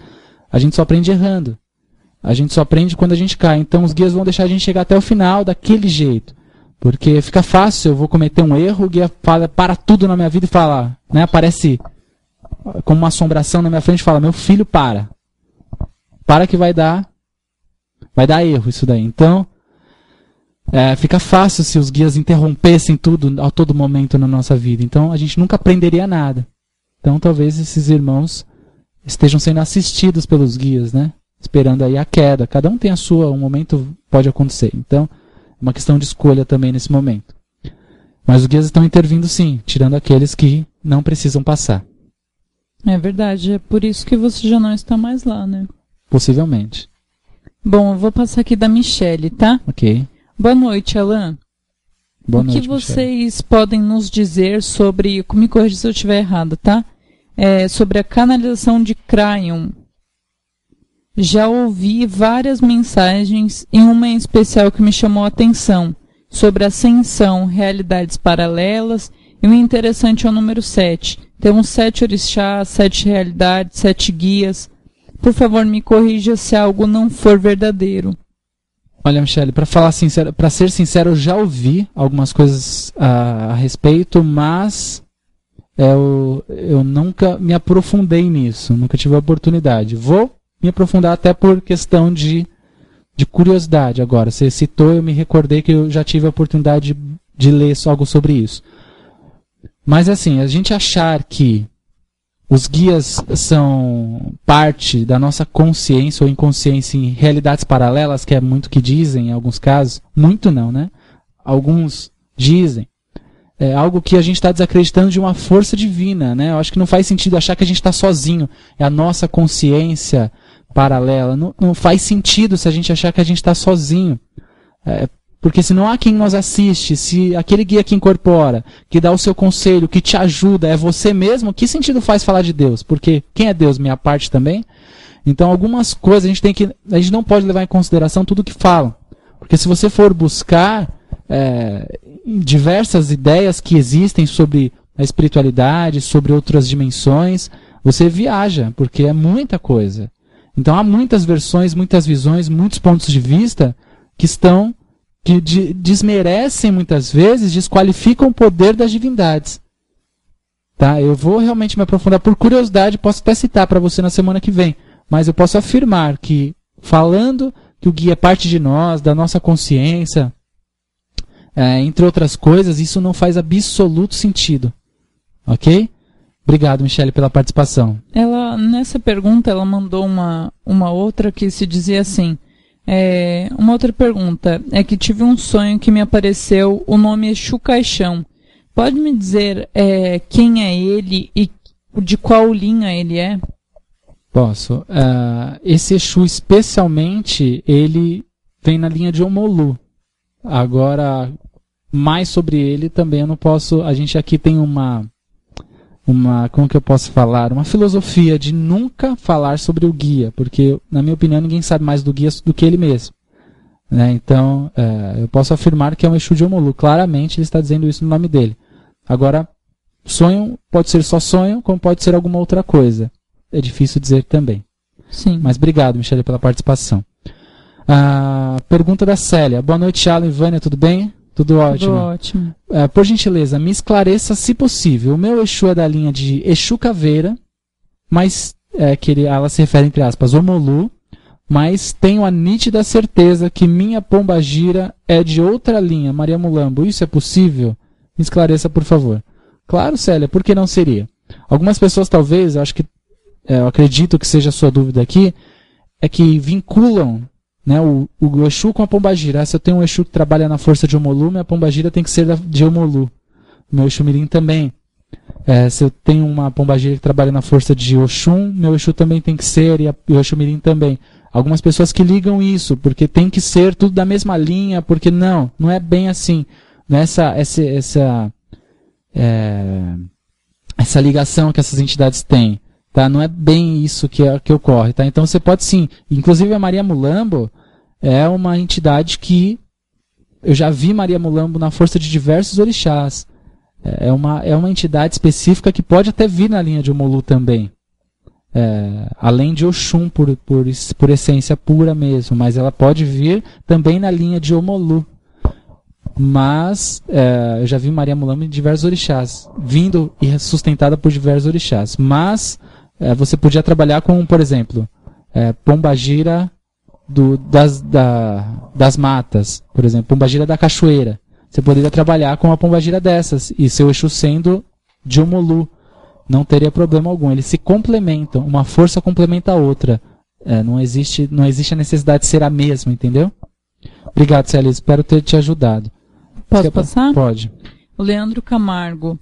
[SPEAKER 3] a gente só aprende errando. A gente só aprende quando a gente cai. Então os guias vão deixar a gente chegar até o final daquele jeito. Porque fica fácil, eu vou cometer um erro, o guia para tudo na minha vida e fala, né, aparece como uma assombração na minha frente e fala, meu filho, para que vai dar erro isso daí. Então, fica fácil se os guias interrompessem tudo a todo momento na nossa vida. Então a gente nunca aprenderia nada. Então talvez esses irmãos estejam sendo assistidos pelos guias, né? Esperando aí a queda. Cada um tem a sua, um momento pode acontecer. Então, é uma questão de escolha também nesse momento. Mas os guias estão intervindo sim, tirando aqueles que não precisam passar.
[SPEAKER 4] É verdade, é por isso que você já não está mais lá, né?
[SPEAKER 3] Possivelmente.
[SPEAKER 4] Bom, eu vou passar aqui da Michele, tá?
[SPEAKER 3] Ok.
[SPEAKER 4] Boa noite, Alan.
[SPEAKER 3] Boa
[SPEAKER 4] o
[SPEAKER 3] noite,
[SPEAKER 4] que vocês podem nos dizer sobre, me corrija se eu estiver errado, tá? Sobre a canalização de Cryon. Já ouvi várias mensagens, e uma em especial que me chamou a atenção, sobre ascensão, realidades paralelas, e o interessante é o número 7. Temos 7 orixás, 7 realidades, 7 guias. Por favor, me corrija se algo não for verdadeiro.
[SPEAKER 3] Olha, Michele, para ser sincero, eu já ouvi algumas coisas a respeito, mas eu nunca me aprofundei nisso, nunca tive a oportunidade. Vou me aprofundar até por questão de curiosidade agora. Você citou, eu me recordei que eu já tive a oportunidade de ler algo sobre isso. Mas assim, a gente achar que os guias são parte da nossa consciência ou inconsciência em realidades paralelas, que é muito que dizem em alguns casos, muito não, né? Alguns dizem. É algo que a gente está desacreditando de uma força divina, né? Eu acho que não faz sentido achar que a gente está sozinho. É a nossa consciência paralela. Não faz sentido se a gente achar que a gente está sozinho. Porque se não há quem nos assiste, se aquele guia que incorpora, que dá o seu conselho, que te ajuda, é você mesmo, que sentido faz falar de Deus? Porque quem é Deus? Minha parte também? Então algumas coisas a gente não pode levar em consideração tudo que falam. Porque se você for buscar diversas ideias que existem sobre a espiritualidade, sobre outras dimensões, você viaja, porque é muita coisa. Então há muitas versões, muitas visões, muitos pontos de vista que desmerecem muitas vezes, desqualificam o poder das divindades. Tá? Eu vou realmente me aprofundar por curiosidade, posso até citar para você na semana que vem, mas eu posso afirmar que, falando que o guia é parte de nós, da nossa consciência, entre outras coisas, isso não faz absoluto sentido. Ok? Obrigado, Michele, pela participação.
[SPEAKER 4] Nessa pergunta, ela mandou uma outra que se dizia assim, uma outra pergunta, é que tive um sonho que me apareceu o nome Exu Caixão. Pode me dizer quem é ele e de qual linha ele é?
[SPEAKER 3] Posso. Esse Exu, especialmente, ele vem na linha de Omolu. Agora, mais sobre ele também eu não posso... A gente aqui tem como que eu posso falar? Uma filosofia de nunca falar sobre o guia, porque, na minha opinião, ninguém sabe mais do guia do que ele mesmo. Né? Então, eu posso afirmar que é um Exu de Omolu. Claramente, ele está dizendo isso no nome dele. Agora, sonho pode ser só sonho, como pode ser alguma outra coisa. É difícil dizer também.
[SPEAKER 4] Sim.
[SPEAKER 3] Mas obrigado, Michele, pela participação. Pergunta da Célia. Boa noite, Alan e Vânia, tudo bem? Tudo ótimo.
[SPEAKER 4] Tudo ótimo.
[SPEAKER 3] Por gentileza, me esclareça, se possível. O meu Exu é da linha de Exu Caveira, mas ela se refere, entre aspas, Omolu, mas tenho a nítida certeza que minha pombagira é de outra linha, Maria Mulambo. Isso é possível? Me esclareça, por favor. Claro, Célia, por que não seria? Algumas pessoas, talvez, eu acredito que seja a sua dúvida aqui, é que vinculam, né, o Exu com a pombagira. Se eu tenho um Exu que trabalha na força de Omolu, minha pombagira tem que ser de Omolu. O meu Exu Mirim também. Se eu tenho uma pombagira que trabalha na força de Oxum, meu Exu também tem que ser, e o Exu Mirim também. Algumas pessoas que ligam isso, porque tem que ser tudo da mesma linha, porque não é bem assim. essa ligação que essas entidades têm, tá? Não é bem isso que ocorre, tá? Então você pode sim, inclusive a Maria Mulambo é uma entidade que eu já vi Maria Mulambo na força de diversos orixás. É uma entidade específica que pode até vir na linha de Omolu também. Além de Oxum por essência pura mesmo, mas ela pode vir também na linha de Omolu. Mas eu já vi Maria Mulambo em diversos orixás, vindo e sustentada por diversos orixás. Mas você podia trabalhar com, por exemplo, Pombagira das matas, por exemplo, Pombagira da cachoeira. Você poderia trabalhar com uma pombagira dessas e seu Exu sendo de Omolu. Não teria problema algum. Eles se complementam. Uma força complementa a outra. Não existe a necessidade de ser a mesma, entendeu? Obrigado, Célia. Espero ter te ajudado.
[SPEAKER 4] Posso passar?
[SPEAKER 3] Pode.
[SPEAKER 4] O Leandro Camargo.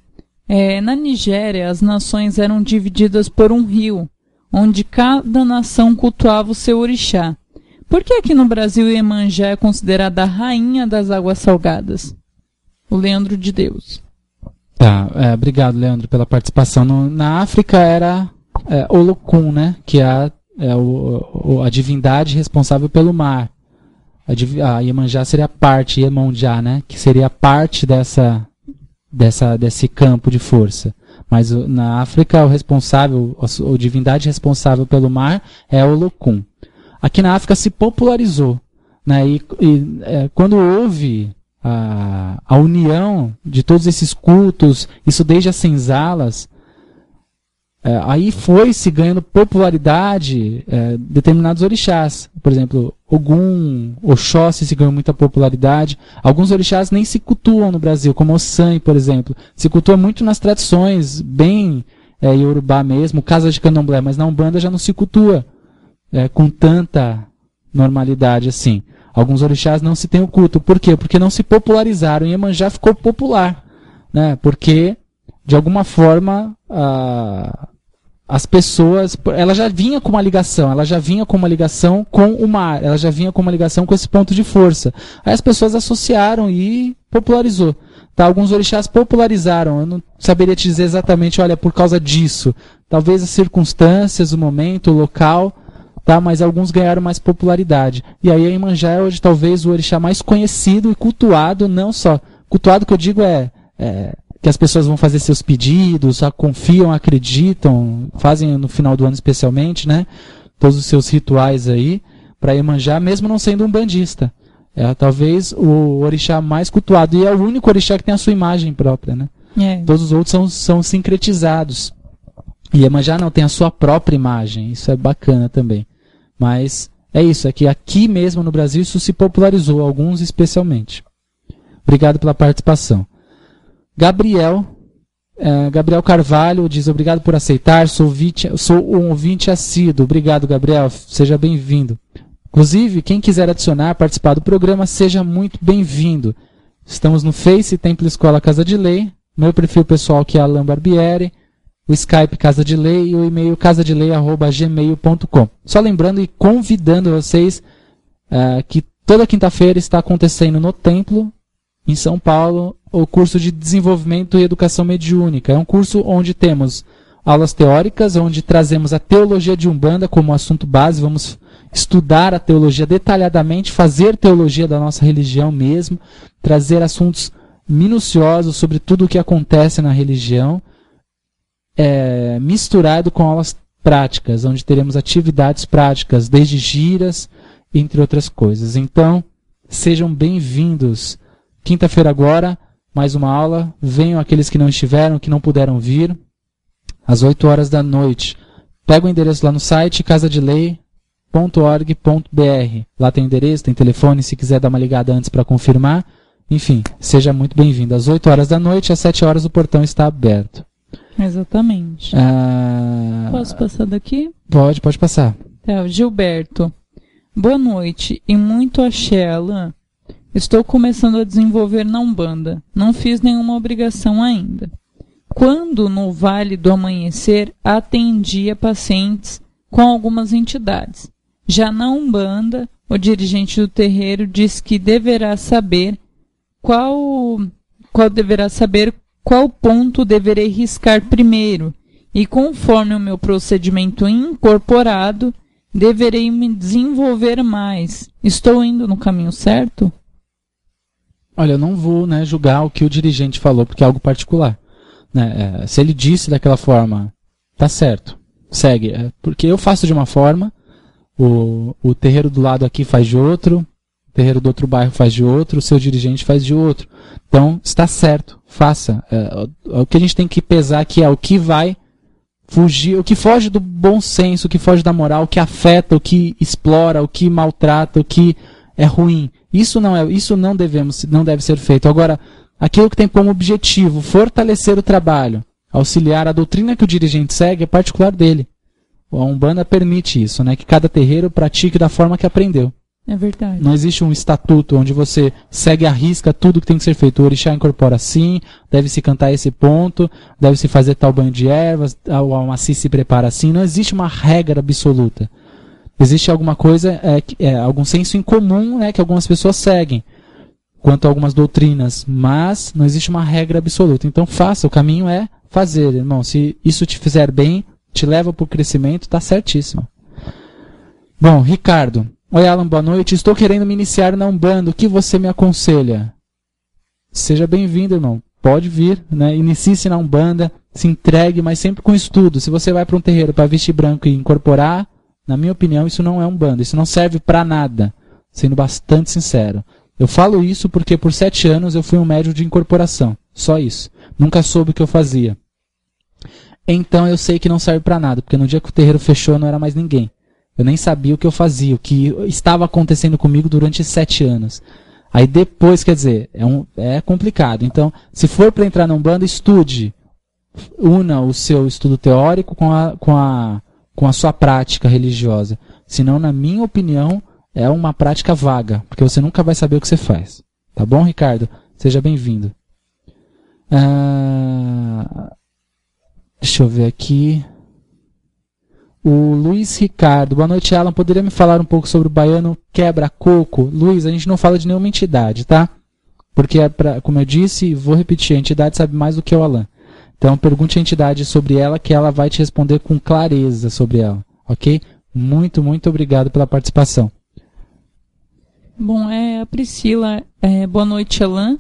[SPEAKER 4] Na Nigéria, as nações eram divididas por um rio, onde cada nação cultuava o seu orixá. Por que aqui no Brasil Iemanjá é considerada a rainha das águas salgadas? O Leandro de Deus.
[SPEAKER 3] Tá, obrigado, Leandro, pela participação. Na África era Olokun, né? Que é a divindade responsável pelo mar. A Iemanjá seria parte, Iemonjá, né? Que seria parte desse campo de força. Mas na África a divindade responsável pelo mar é Olokun. Aqui na África se popularizou, né? Quando houve a união de todos esses cultos, isso desde as senzalas, aí foi se ganhando popularidade determinados orixás. Por exemplo, Ogum, Oxóssi se ganhou muita popularidade. Alguns orixás nem se cultuam no Brasil, como Ossan, por exemplo. Se cultua muito nas tradições, bem Yorubá mesmo, Casa de Candomblé, mas na Umbanda já não se cultua com tanta normalidade assim. Alguns orixás não se tem o culto. Por quê? Porque não se popularizaram. E Iemanjá ficou popular, né? Porque, de alguma forma, as pessoas... Ela já vinha com uma ligação. Ela já vinha com uma ligação com o mar. Ela já vinha com uma ligação com esse ponto de força. Aí as pessoas associaram e popularizou. Tá? Alguns orixás popularizaram. Eu não saberia te dizer exatamente, olha, por causa disso. Talvez as circunstâncias, o momento, o local... Tá, mas alguns ganharam mais popularidade. E aí a Iemanjá é hoje talvez o orixá mais conhecido e cultuado, não só. Cultuado que eu digo que as pessoas vão fazer seus pedidos, confiam, acreditam, fazem no final do ano especialmente, né? Todos os seus rituais aí, para Iemanjá, mesmo não sendo um bandista. Talvez o orixá mais cultuado. E é o único orixá que tem a sua imagem própria, né? Todos os outros são sincretizados. E Iemanjá não tem a sua própria imagem. Isso é bacana também. Mas é isso, que aqui mesmo no Brasil isso se popularizou, alguns especialmente. Obrigado pela participação. Gabriel Carvalho diz, obrigado por aceitar, sou um ouvinte assíduo. Obrigado, Gabriel, seja bem-vindo. Inclusive, quem quiser adicionar, participar do programa, seja muito bem-vindo. Estamos no Face, Templo Escola Casa de Lei, meu perfil pessoal que é Alan Barbieri, o Skype Casa de Lei e o e-mail casadelei@gmail.com. Só lembrando e convidando vocês que toda quinta-feira está acontecendo no Templo, em São Paulo, o curso de Desenvolvimento e Educação Mediúnica. É um curso onde temos aulas teóricas, onde trazemos a teologia de Umbanda como assunto base, vamos estudar a teologia detalhadamente, fazer teologia da nossa religião mesmo, trazer assuntos minuciosos sobre tudo o que acontece na religião, misturado com aulas práticas, onde teremos atividades práticas, desde giras, entre outras coisas. Então, sejam bem-vindos. Quinta-feira agora, mais uma aula. Venham aqueles que não estiveram, que não puderam vir, às 8 horas da noite. Pega o endereço lá no site, casadelei.org.br. Lá tem endereço, tem telefone, se quiser dar uma ligada antes para confirmar. Enfim, seja muito bem-vindo. Às 8 horas da noite, às 7 horas o portão está aberto.
[SPEAKER 4] Exatamente. Posso passar daqui?
[SPEAKER 3] Pode passar.
[SPEAKER 4] Gilberto. Boa noite e muito axé, Alan. Estou começando a desenvolver na Umbanda. Não fiz nenhuma obrigação ainda. Quando no Vale do Amanhecer atendia pacientes com algumas entidades. Já na Umbanda, o dirigente do terreiro diz que deverá saber qual ponto deverei riscar primeiro e, conforme o meu procedimento incorporado, deverei me desenvolver mais. Estou indo no caminho certo?
[SPEAKER 3] Olha, eu não vou, né, julgar o que o dirigente falou, porque é algo particular. Né? Se ele disse daquela forma, tá certo, segue. Porque eu faço de uma forma, o terreiro do lado aqui faz de outro, o terreiro do outro bairro faz de outro, o seu dirigente faz de outro. Então, está certo, faça. O que a gente tem que pesar aqui é o que vai fugir, o que foge do bom senso, o que foge da moral, o que afeta, o que explora, o que maltrata, o que é ruim. Isso não deve ser feito. Agora, aquilo que tem como objetivo fortalecer o trabalho, auxiliar a doutrina que o dirigente segue, é particular dele. A Umbanda permite isso, né? Que cada terreiro pratique da forma que aprendeu.
[SPEAKER 4] É verdade.
[SPEAKER 3] Não existe um estatuto onde você segue à risca tudo que tem que ser feito. O orixá incorpora assim, deve-se cantar esse ponto, deve-se fazer tal banho de ervas, o almaci se prepara assim. Não existe uma regra absoluta. Existe alguma coisa, algum senso em comum, né, que algumas pessoas seguem quanto a algumas doutrinas, mas não existe uma regra absoluta. Então faça, o caminho é fazer, irmão. Se isso te fizer bem, te leva para o crescimento, tá certíssimo. Bom, Ricardo. Oi, Alan, boa noite. Estou querendo me iniciar na Umbanda. O que você me aconselha? Seja bem-vindo, irmão. Pode vir, né? Inicie-se na Umbanda, se entregue, mas sempre com estudo. Se você vai para um terreiro para vestir branco e incorporar, na minha opinião, isso não é Umbanda. Isso não serve para nada, sendo bastante sincero. Eu falo isso porque por 7 anos eu fui um médium de incorporação. Só isso. Nunca soube o que eu fazia. Então eu sei que não serve para nada, porque no dia que o terreiro fechou eu não era mais ninguém. Eu nem sabia o que eu fazia, o que estava acontecendo comigo durante 7 anos. Aí depois, quer dizer, é complicado. Então, se for para entrar na Umbanda, estude. Una o seu estudo teórico com a sua prática religiosa. Senão, na minha opinião, é uma prática vaga, porque você nunca vai saber o que você faz. Tá bom, Ricardo? Seja bem-vindo. Deixa eu ver aqui. O Luiz Ricardo. Boa noite, Alan. Poderia me falar um pouco sobre o baiano quebra-coco? Luiz, a gente não fala de nenhuma entidade, tá? Porque, como eu disse, vou repetir, a entidade sabe mais do que o Alan. Então, pergunte a entidade sobre ela, que ela vai te responder com clareza sobre ela. Ok? Muito, muito obrigado pela participação.
[SPEAKER 4] Bom, a Priscila. Boa noite, Alan.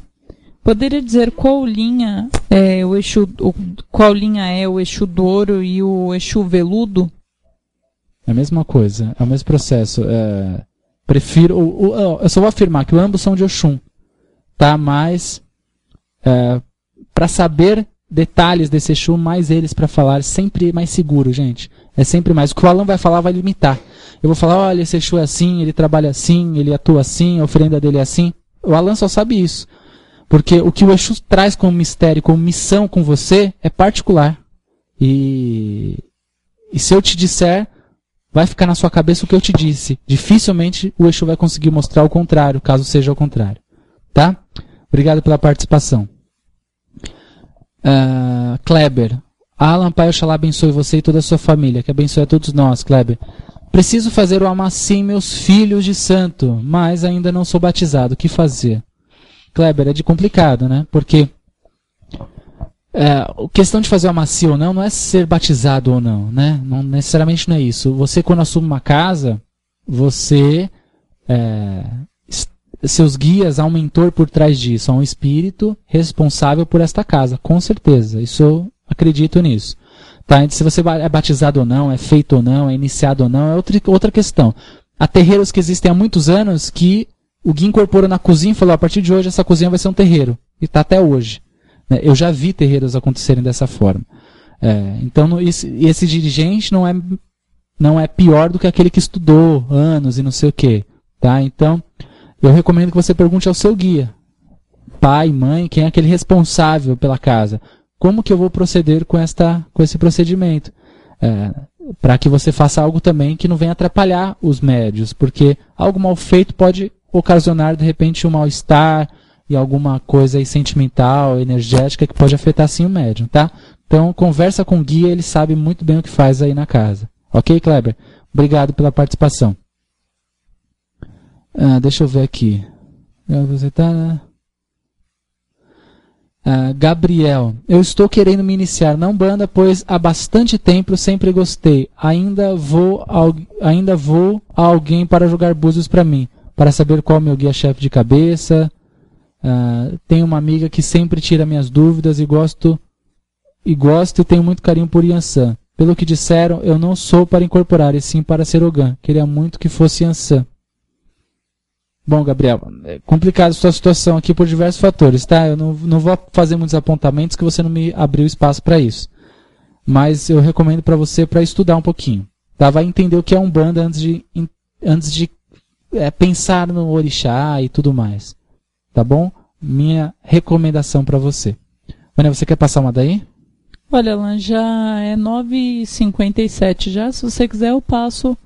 [SPEAKER 4] Poderia dizer qual linha é o Exu do Ouro e o Exu Veludo?
[SPEAKER 3] É a mesma coisa, é o mesmo processo. Prefiro. Eu só vou afirmar que ambos são de Oxum. Tá? Mas, para saber detalhes desse Exu, mais eles para falar, sempre mais seguro, gente. É sempre mais. O que o Alan vai falar vai limitar. Eu vou falar, olha, esse Exu é assim, ele trabalha assim, ele atua assim, a oferenda dele é assim. O Alan só sabe isso. Porque o que o Exu traz como mistério, como missão com você, é particular. E se eu te disser, vai ficar na sua cabeça o que eu te disse. Dificilmente o Exu vai conseguir mostrar o contrário, caso seja o contrário. Tá? Obrigado pela participação. Kleber. Alan, Pai, Oxalá abençoe você e toda a sua família. Que abençoe a todos nós, Kleber. Preciso fazer o amaci em meus filhos de santo, mas ainda não sou batizado. O que fazer? Kleber, é de complicado, né? Porque a questão de fazer o amaci ou não é ser batizado ou não, né? Não necessariamente não é isso. Você, quando assume uma casa, você seus guias, há um mentor por trás disso, há um espírito responsável por esta casa, com certeza. Isso eu acredito nisso. Tá? Então, se você é batizado ou não, é feito ou não, é iniciado ou não, é outra questão. Há terreiros que existem há muitos anos que o guia incorporou na cozinha e falou, a partir de hoje essa cozinha vai ser um terreiro. E está até hoje. Eu já vi terreiros acontecerem dessa forma. Então esse dirigente não é pior do que aquele que estudou anos e não sei o quê. Tá? Então, eu recomendo que você pergunte ao seu guia. Pai, mãe, quem é aquele responsável pela casa? Como que eu vou proceder com esse procedimento? Para que você faça algo também que não venha atrapalhar os médios. Porque algo mal feito pode ocasionar, de repente, um mal-estar e alguma coisa aí sentimental, energética, que pode afetar sim o médium, tá? Então, conversa com o guia, ele sabe muito bem o que faz aí na casa. Ok, Kleber? Obrigado pela participação. Deixa eu ver aqui. Você tá... Gabriel, eu estou querendo me iniciar na Umbanda, pois há bastante tempo sempre gostei. Ainda vou a alguém para jogar búzios para mim, para saber qual é o meu guia-chefe de cabeça. Tenho uma amiga que sempre tira minhas dúvidas e gosto e tenho muito carinho por Yansan. Pelo que disseram, eu não sou para incorporar, e sim para ser Ogã. Queria muito que fosse Yansan. Bom, Gabriel, é complicada a sua situação aqui por diversos fatores, tá? Eu não vou fazer muitos apontamentos que você não me abriu espaço para isso. Mas eu recomendo para você para estudar um pouquinho. Tá? Vai entender o que é Umbanda antes de pensar no orixá e tudo mais. Tá bom? Minha recomendação para você. Vânia, você quer passar uma daí?
[SPEAKER 4] Olha, Alan, já é 9h57 já. Se você quiser, eu passo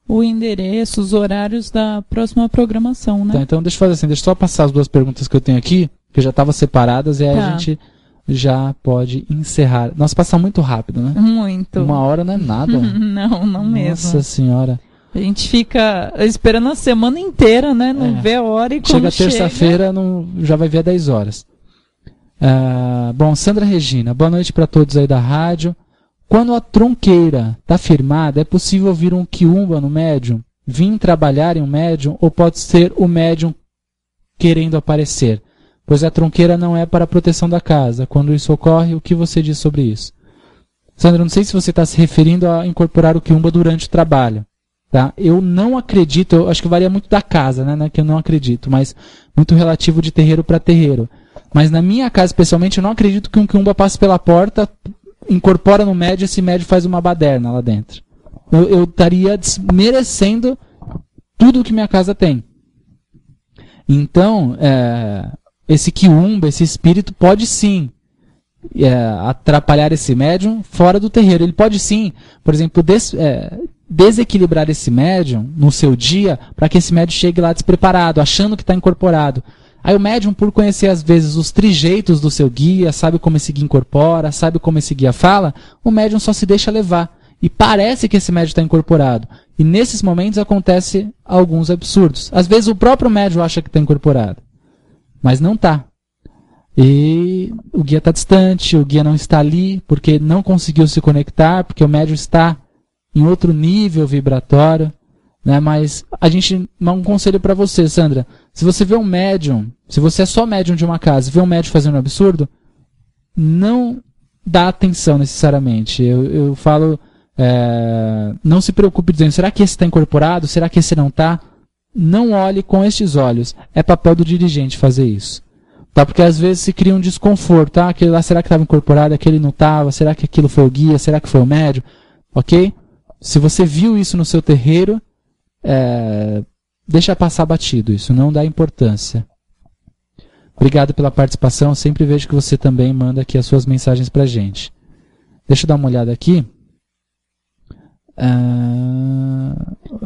[SPEAKER 4] o endereço, os horários da próxima programação, né?
[SPEAKER 3] Tá, então deixa eu fazer assim, deixa eu só passar as duas perguntas que eu tenho aqui, que já estavam separadas, e aí a gente já pode encerrar. Nossa, passa muito rápido, né?
[SPEAKER 4] Muito.
[SPEAKER 3] 1 hora não é nada.
[SPEAKER 4] Não mesmo.
[SPEAKER 3] Nossa senhora.
[SPEAKER 4] A gente fica esperando a semana inteira, né? Não vê a hora e quando
[SPEAKER 3] chega terça-feira, já vai ver a 10 horas. Bom, Sandra Regina, boa noite para todos aí da rádio. Quando a tronqueira está firmada, é possível ouvir um quiumba no médium? Vim trabalhar em um médium ou pode ser o médium querendo aparecer? Pois a tronqueira não é para a proteção da casa. Quando isso ocorre, o que você diz sobre isso? Sandra, não sei se você está se referindo a incorporar o quiumba durante o trabalho. Tá? Eu não acredito, eu acho que varia muito da casa, né? Que eu não acredito, mas muito relativo de terreiro para terreiro. Mas na minha casa, especialmente, eu não acredito que um quiumba passe pela porta, incorpora no médio, esse médio faz uma baderna lá dentro. Eu estaria desmerecendo tudo que minha casa tem. Então, esse quiumba, esse espírito, pode sim atrapalhar esse médium fora do terreiro. Ele pode sim, por exemplo, desequilibrar esse médium no seu dia para que esse médium chegue lá despreparado, achando que está incorporado. Aí o médium, por conhecer às vezes os trejeitos do seu guia, sabe como esse guia incorpora, sabe como esse guia fala, o médium só se deixa levar. E parece que esse médium está incorporado. E nesses momentos acontece alguns absurdos. Às vezes o próprio médium acha que está incorporado, mas não está. E o guia está distante, o guia não está ali, porque não conseguiu se conectar, porque o médium está em outro nível vibratório. Né? Mas um conselho para você, Sandra. Se você vê um médium, se você é só médium de uma casa e vê um médium fazendo um absurdo, não dá atenção necessariamente. Eu falo, não se preocupe dizendo, será que esse está incorporado? Será que esse não está? Não olhe com estes olhos. É papel do dirigente fazer isso. Tá? Porque às vezes se cria um desconforto. Aquele lá, será que estava incorporado? Aquele não estava? Será que aquilo foi o guia? Será que foi o médium? Ok? Se você viu isso no seu terreiro, deixa passar batido, isso não dá importância. Obrigado pela participação, sempre vejo que você também manda aqui as suas mensagens pra gente. Deixa eu dar uma olhada aqui.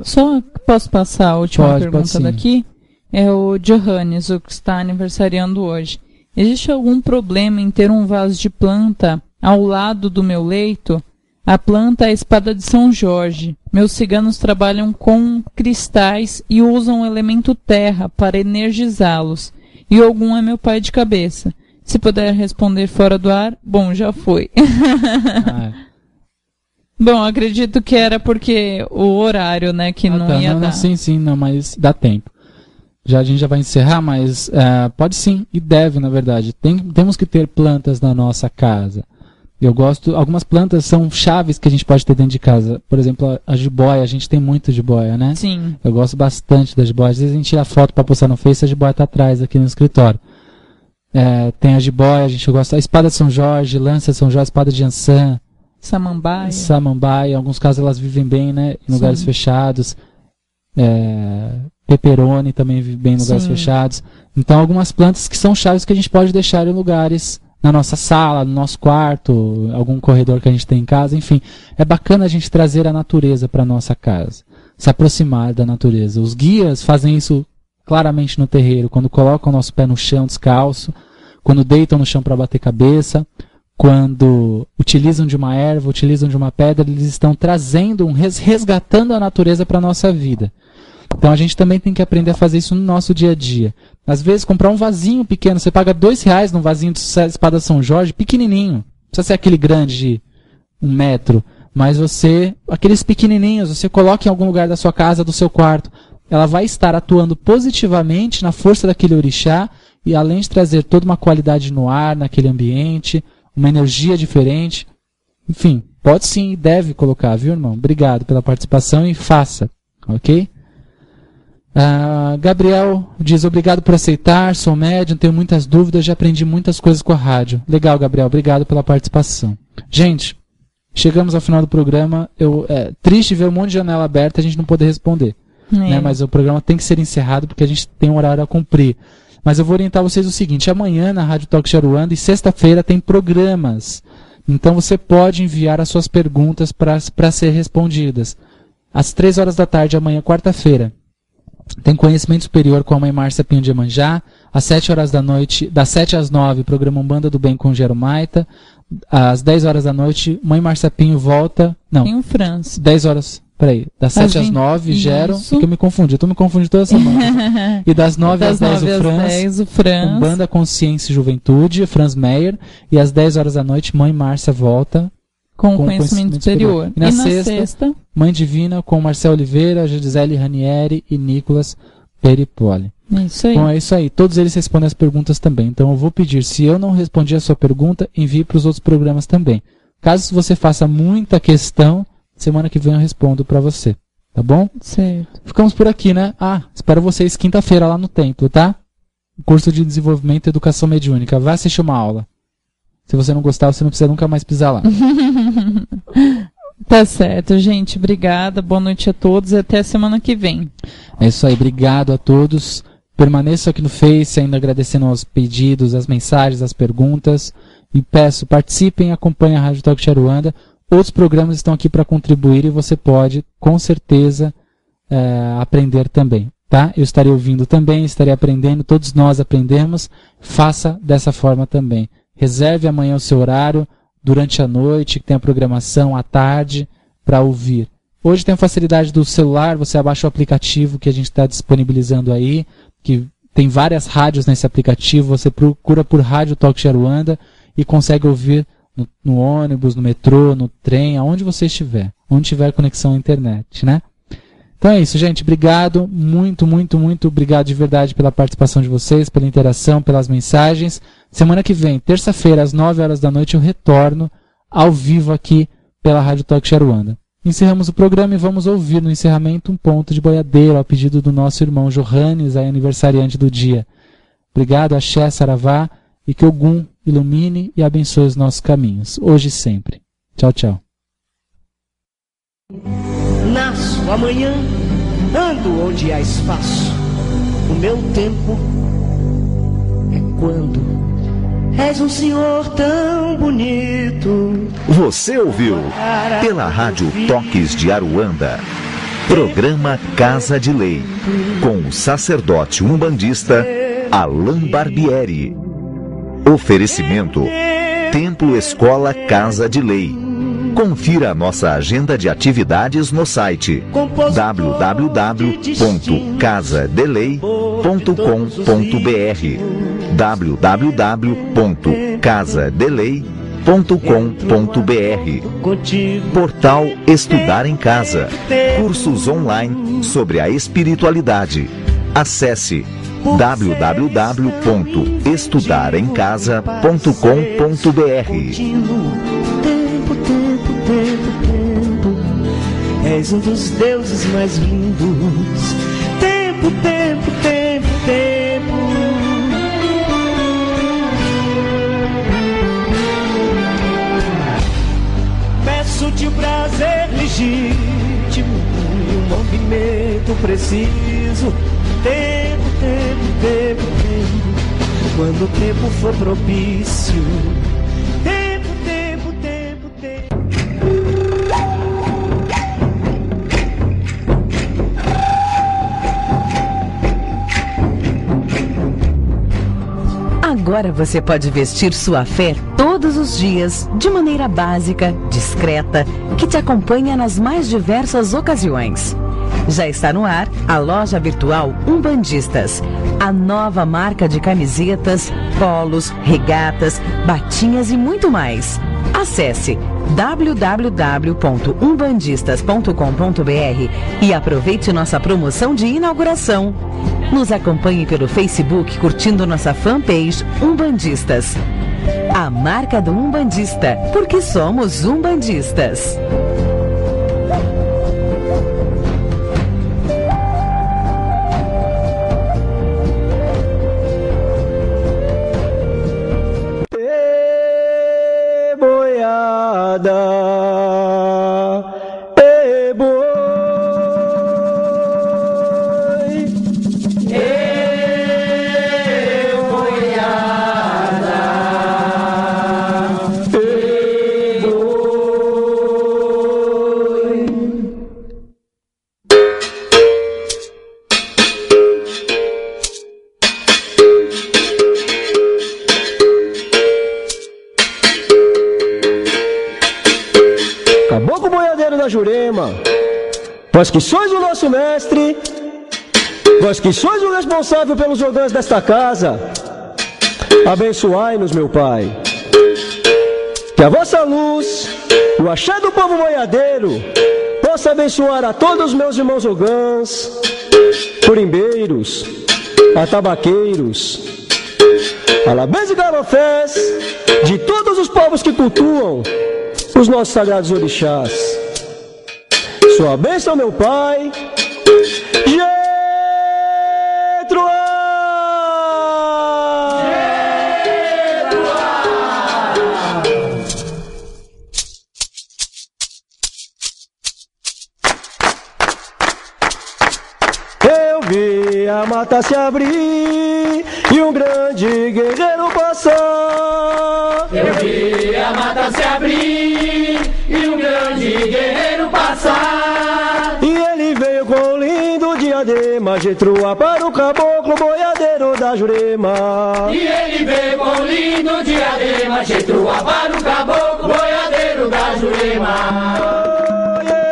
[SPEAKER 4] Só posso passar a última pergunta
[SPEAKER 3] pode
[SPEAKER 4] daqui? É o Johannes, o que está aniversariando hoje. Existe algum problema em ter um vaso de planta ao lado do meu leito? A planta é a espada de São Jorge. Meus ciganos trabalham com cristais e usam o elemento terra para energizá-los. E algum é meu pai de cabeça. Se puder responder fora do ar, bom, já foi. Bom, acredito que era porque o horário, né, que não ia dar.
[SPEAKER 3] Sim, não, mas dá tempo. A gente já vai encerrar, mas pode sim, e deve, na verdade. Temos que ter plantas na nossa casa. Eu gosto, algumas plantas são chaves que a gente pode ter dentro de casa. Por exemplo, a jiboia, a gente tem muito jiboia, né?
[SPEAKER 4] Sim.
[SPEAKER 3] Eu gosto bastante da jiboia. Às vezes a gente tira foto para postar no Face, a jiboia tá atrás aqui no escritório. Tem a jiboia, a gente gosta. A espada de São Jorge, lança de São Jorge, espada de Yansan. Samambaia. Em alguns casos elas vivem bem, né? Em lugares fechados. Peperoni também vive bem em lugares fechados. Então algumas plantas que são chaves que a gente pode deixar em lugares, na nossa sala, no nosso quarto, algum corredor que a gente tem em casa, enfim. É bacana a gente trazer a natureza para a nossa casa, se aproximar da natureza. Os guias fazem isso claramente no terreiro, quando colocam o nosso pé no chão descalço, quando deitam no chão para bater cabeça, quando utilizam de uma erva, utilizam de uma pedra, eles estão trazendo, resgatando a natureza para a nossa vida. Então a gente também tem que aprender a fazer isso no nosso dia a dia. Às vezes comprar um vasinho pequeno, você paga R$2 num vasinho de espada São Jorge, pequenininho. Não precisa ser aquele grande de 1 metro. Mas aqueles pequenininhos, você coloca em algum lugar da sua casa, do seu quarto. Ela vai estar atuando positivamente na força daquele orixá e além de trazer toda uma qualidade no ar, naquele ambiente, uma energia diferente. Enfim, pode sim e deve colocar, viu, irmão? Obrigado pela participação e faça, ok? Gabriel diz, obrigado por aceitar, sou médium, tenho muitas dúvidas, já aprendi muitas coisas com a rádio. Legal, Gabriel, obrigado pela participação. Gente, chegamos ao final do programa, triste ver um monte de janela aberta e a gente não poder responder. Né? Mas o programa tem que ser encerrado porque a gente tem um horário a cumprir. Mas eu vou orientar vocês o seguinte, amanhã na Rádio Talk de Aruanda e sexta-feira tem programas. Então você pode enviar as suas perguntas para ser respondidas. Às 3 horas da tarde, amanhã, quarta-feira, tem Conhecimento Superior com a Mãe Márcia Pinho de Iemanjá. Às 7 horas da noite, das 7 às 9, programa Umbanda do Bem com Gero Maita. Às 10 horas da noite, Mãe Márcia Pinho volta. Não.
[SPEAKER 4] Tem o França.
[SPEAKER 3] 10 horas. Peraí. Das 7 às 9, Gero. É que eu me confundi. Eu tô me confundindo toda semana. E das 9 às 10, o Franz. Umbanda, Consciência e Juventude, Franz Meyer. E às 10 horas da noite, Mãe Márcia volta.
[SPEAKER 4] Com Conhecimento Superior.
[SPEAKER 3] E na sexta, Mãe Divina com Marcel Oliveira, Gisele Ranieri e Nicolas Peripoli.
[SPEAKER 4] Isso aí.
[SPEAKER 3] Bom, é isso aí. Todos eles respondem as perguntas também. Então eu vou pedir, se eu não respondi a sua pergunta, envie para os outros programas também. Caso você faça muita questão, semana que vem eu respondo para você. Tá bom?
[SPEAKER 4] Certo.
[SPEAKER 3] Ficamos por aqui, né? Espero vocês quinta-feira lá no templo, tá? Curso de Desenvolvimento e Educação Mediúnica. Vai assistir uma aula. Se você não gostar, você não precisa nunca mais pisar lá.
[SPEAKER 4] Tá certo, gente. Obrigada. Boa noite a todos e até a semana que vem.
[SPEAKER 3] É isso aí. Obrigado a todos. Permaneço aqui no Face, ainda agradecendo aos pedidos, as mensagens, as perguntas. E peço, participem e acompanhem a Rádio Talk de Aruanda. Outros programas estão aqui para contribuir e você pode, com certeza, aprender também. Tá? Eu estarei ouvindo também, estarei aprendendo. Todos nós aprendemos. Faça dessa forma também. Reserve amanhã o seu horário, durante a noite, que tem a programação à tarde, para ouvir. Hoje tem a facilidade do celular, você abaixa o aplicativo que a gente está disponibilizando aí, que tem várias rádios nesse aplicativo, você procura por Rádio Talk de Aruanda e consegue ouvir no ônibus, no metrô, no trem, aonde você estiver, onde tiver conexão à internet, né? Então é isso, gente. Obrigado, muito, muito, muito obrigado de verdade pela participação de vocês, pela interação, pelas mensagens. Semana que vem, terça-feira, às 9 horas da noite, eu retorno ao vivo aqui pela Rádio Talk de Aruanda. Encerramos o programa e vamos ouvir no encerramento um ponto de boiadeiro, ao pedido do nosso irmão Johannes, aniversariante do dia. Obrigado, Axé, Saravá, e que Ogum ilumine e abençoe os nossos caminhos, hoje e sempre. Tchau, tchau.
[SPEAKER 1] Nasço amanhã, ando onde há espaço. O meu tempo é quando és um senhor tão bonito.
[SPEAKER 2] Você ouviu pela Rádio Toques de Aruanda, programa Casa de Lei, com o sacerdote umbandista Alain Barbieri. Oferecimento Templo Escola Casa de Lei. Confira a nossa agenda de atividades no site www.casadelei.com.br www.casadelei.com.br Portal Estudar em Casa. Cursos online sobre a espiritualidade. Acesse www.estudaremcasa.com.br
[SPEAKER 1] És um dos deuses mais lindos. Tempo, tempo, tempo, tempo. Peço-te o prazer legítimo e um movimento preciso. Tempo, tempo, tempo, tempo. Quando o tempo for propício.
[SPEAKER 6] Agora você pode vestir sua fé todos os dias, de maneira básica, discreta, que te acompanha nas mais diversas ocasiões. Já está no ar a loja virtual Umbandistas. A nova marca de camisetas, polos, regatas, batinhas e muito mais. Acesse www.umbandistas.com.br e aproveite nossa promoção de inauguração. Nos acompanhe pelo Facebook curtindo nossa fanpage Umbandistas. A marca do Umbandista, porque somos umbandistas.
[SPEAKER 1] Vós que sois o nosso mestre, vós que sois o responsável pelos jogãs desta casa, abençoai-nos, meu Pai. Que a vossa luz, o axé do povo boiadeiro, possa abençoar a todos os meus irmãos jogãs, corimbeiros, atabaqueiros, alabês e galofés, de todos os povos que cultuam os nossos sagrados orixás. Sua bênção, meu Pai. Eu vi a mata se abrir e um grande guerreiro passar.
[SPEAKER 5] Eu vi a mata se abrir e um grande guerreiro passar.
[SPEAKER 1] E ele veio com lindo diadema, Jetrua para o caboclo boiadeiro da Jurema.
[SPEAKER 5] E ele veio com lindo diadema, Jetrua para o caboclo boiadeiro da Jurema.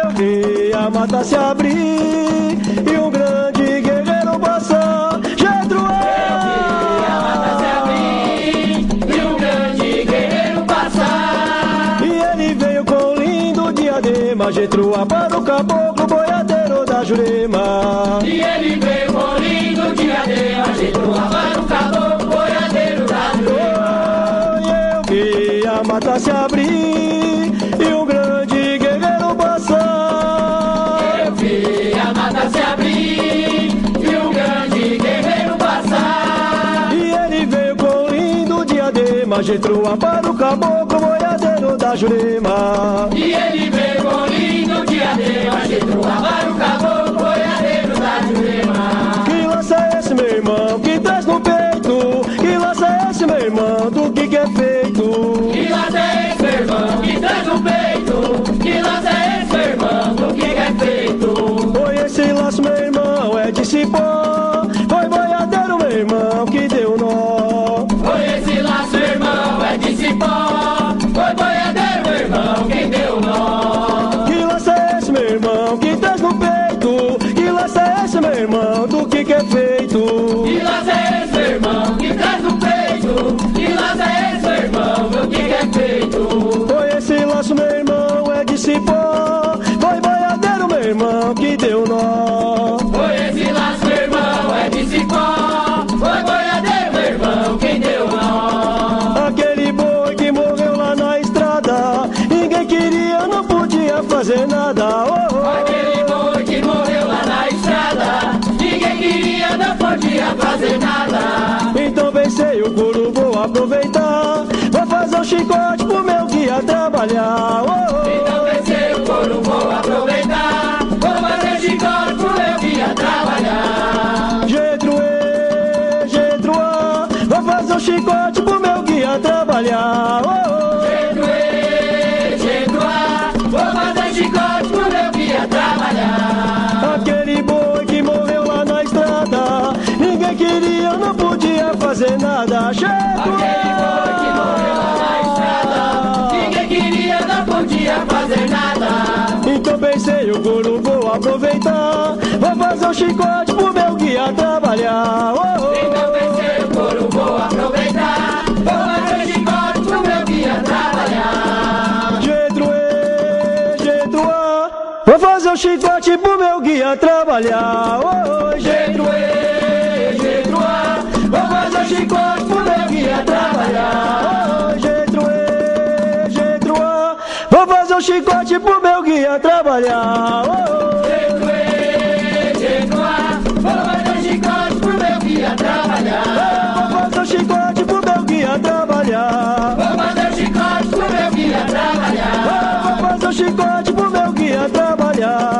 [SPEAKER 1] Eu vi a mata se abrir e um grande guerreiro passar. Jetrua!
[SPEAKER 5] Eu vi a mata se abrir e um grande guerreiro passar.
[SPEAKER 1] E ele veio com lindo diadema, Jetrua para o caboclo boiadeiro da Jurema.
[SPEAKER 5] E ele veio com lindo diadema, Jetrua para o caboclo boiadeiro da Jurema.
[SPEAKER 1] Eu vi a mata se abrir e um grande guerreiro passar.
[SPEAKER 5] Eu vi a mata se abrir e um grande guerreiro passar.
[SPEAKER 1] E ele veio com lindo diadema, Jetrua para o caboclo boiadeiro da Jurema.
[SPEAKER 5] E ele veio com lindo diadema, Jetrua para o caboclo boiadeiro da Jurema.
[SPEAKER 1] Que lança é esse, meu irmão, que traz no peito? Que lança é esse, meu irmão, do que é feito?
[SPEAKER 5] Que lança é esse, meu irmão, que traz no peito? Que lança é esse, meu irmão, do que é feito?
[SPEAKER 1] Foi esse laço, meu irmão, é de cipó. Foi boiadeiro, meu irmão, que deu nó.
[SPEAKER 5] Foi esse laço, meu irmão, é de cipó. Foi boiadeiro, meu irmão, quem deu nó.
[SPEAKER 1] Que laço é esse, meu irmão, que traz no peito? Que laço é esse, meu irmão, do que é feito?
[SPEAKER 5] Que laço é esse, meu irmão, que traz no peito? Que laço é esse, meu irmão, do que é feito?
[SPEAKER 1] Foi esse laço, meu irmão, é de cipó. Foi boiadeiro, meu irmão, que deu nó.
[SPEAKER 5] Foi esse laço, meu irmão, é de cipó. Foi boiadeiro, meu irmão, quem deu nó.
[SPEAKER 1] Aquele boi que morreu lá na estrada, ninguém queria, não podia fazer nada. Oh, oh.
[SPEAKER 5] Aquele boi que morreu lá na estrada, ninguém queria, não podia fazer nada.
[SPEAKER 1] Então pensei, o couro vou aproveitar, vou fazer um chicote pro meu guia trabalhar. Oh, oh.
[SPEAKER 5] Então pensei, o couro vou aproveitar, vou fazer chicote pro meu guia trabalhar.
[SPEAKER 1] Jetruê, Jetruá, vou fazer um chicote pro meu guia trabalhar. Oh, oh.
[SPEAKER 5] Jetuê, Jetuá, vou fazer chicote pro meu guia trabalhar.
[SPEAKER 1] Aquele boi que morreu lá na estrada, ninguém queria, não podia fazer nada.
[SPEAKER 5] Aquele boi que morreu lá na estrada, ninguém queria, não podia fazer nada.
[SPEAKER 1] Então pensei, o couro vou aproveitar, aproveitar. Vou fazer um chicote pro meu guia trabalhar.
[SPEAKER 5] Então vencer o couro, vou aproveitar. Vou fazer um chicote pro meu guia trabalhar.
[SPEAKER 1] Getruá, vou fazer um chicote pro meu guia trabalhar. Getruá, vou fazer um chicote pro meu guia trabalhar. Getruá, vou fazer um chicote pro meu guia trabalhar.
[SPEAKER 5] Getruá, vou fazer um chicote pro meu guia trabalhar.
[SPEAKER 1] Vou fazer um chicote pro meu guia trabalhar.
[SPEAKER 5] Vou fazer um chicote pro meu guia trabalhar.
[SPEAKER 1] Vou fazer um chicote pro meu guia trabalhar.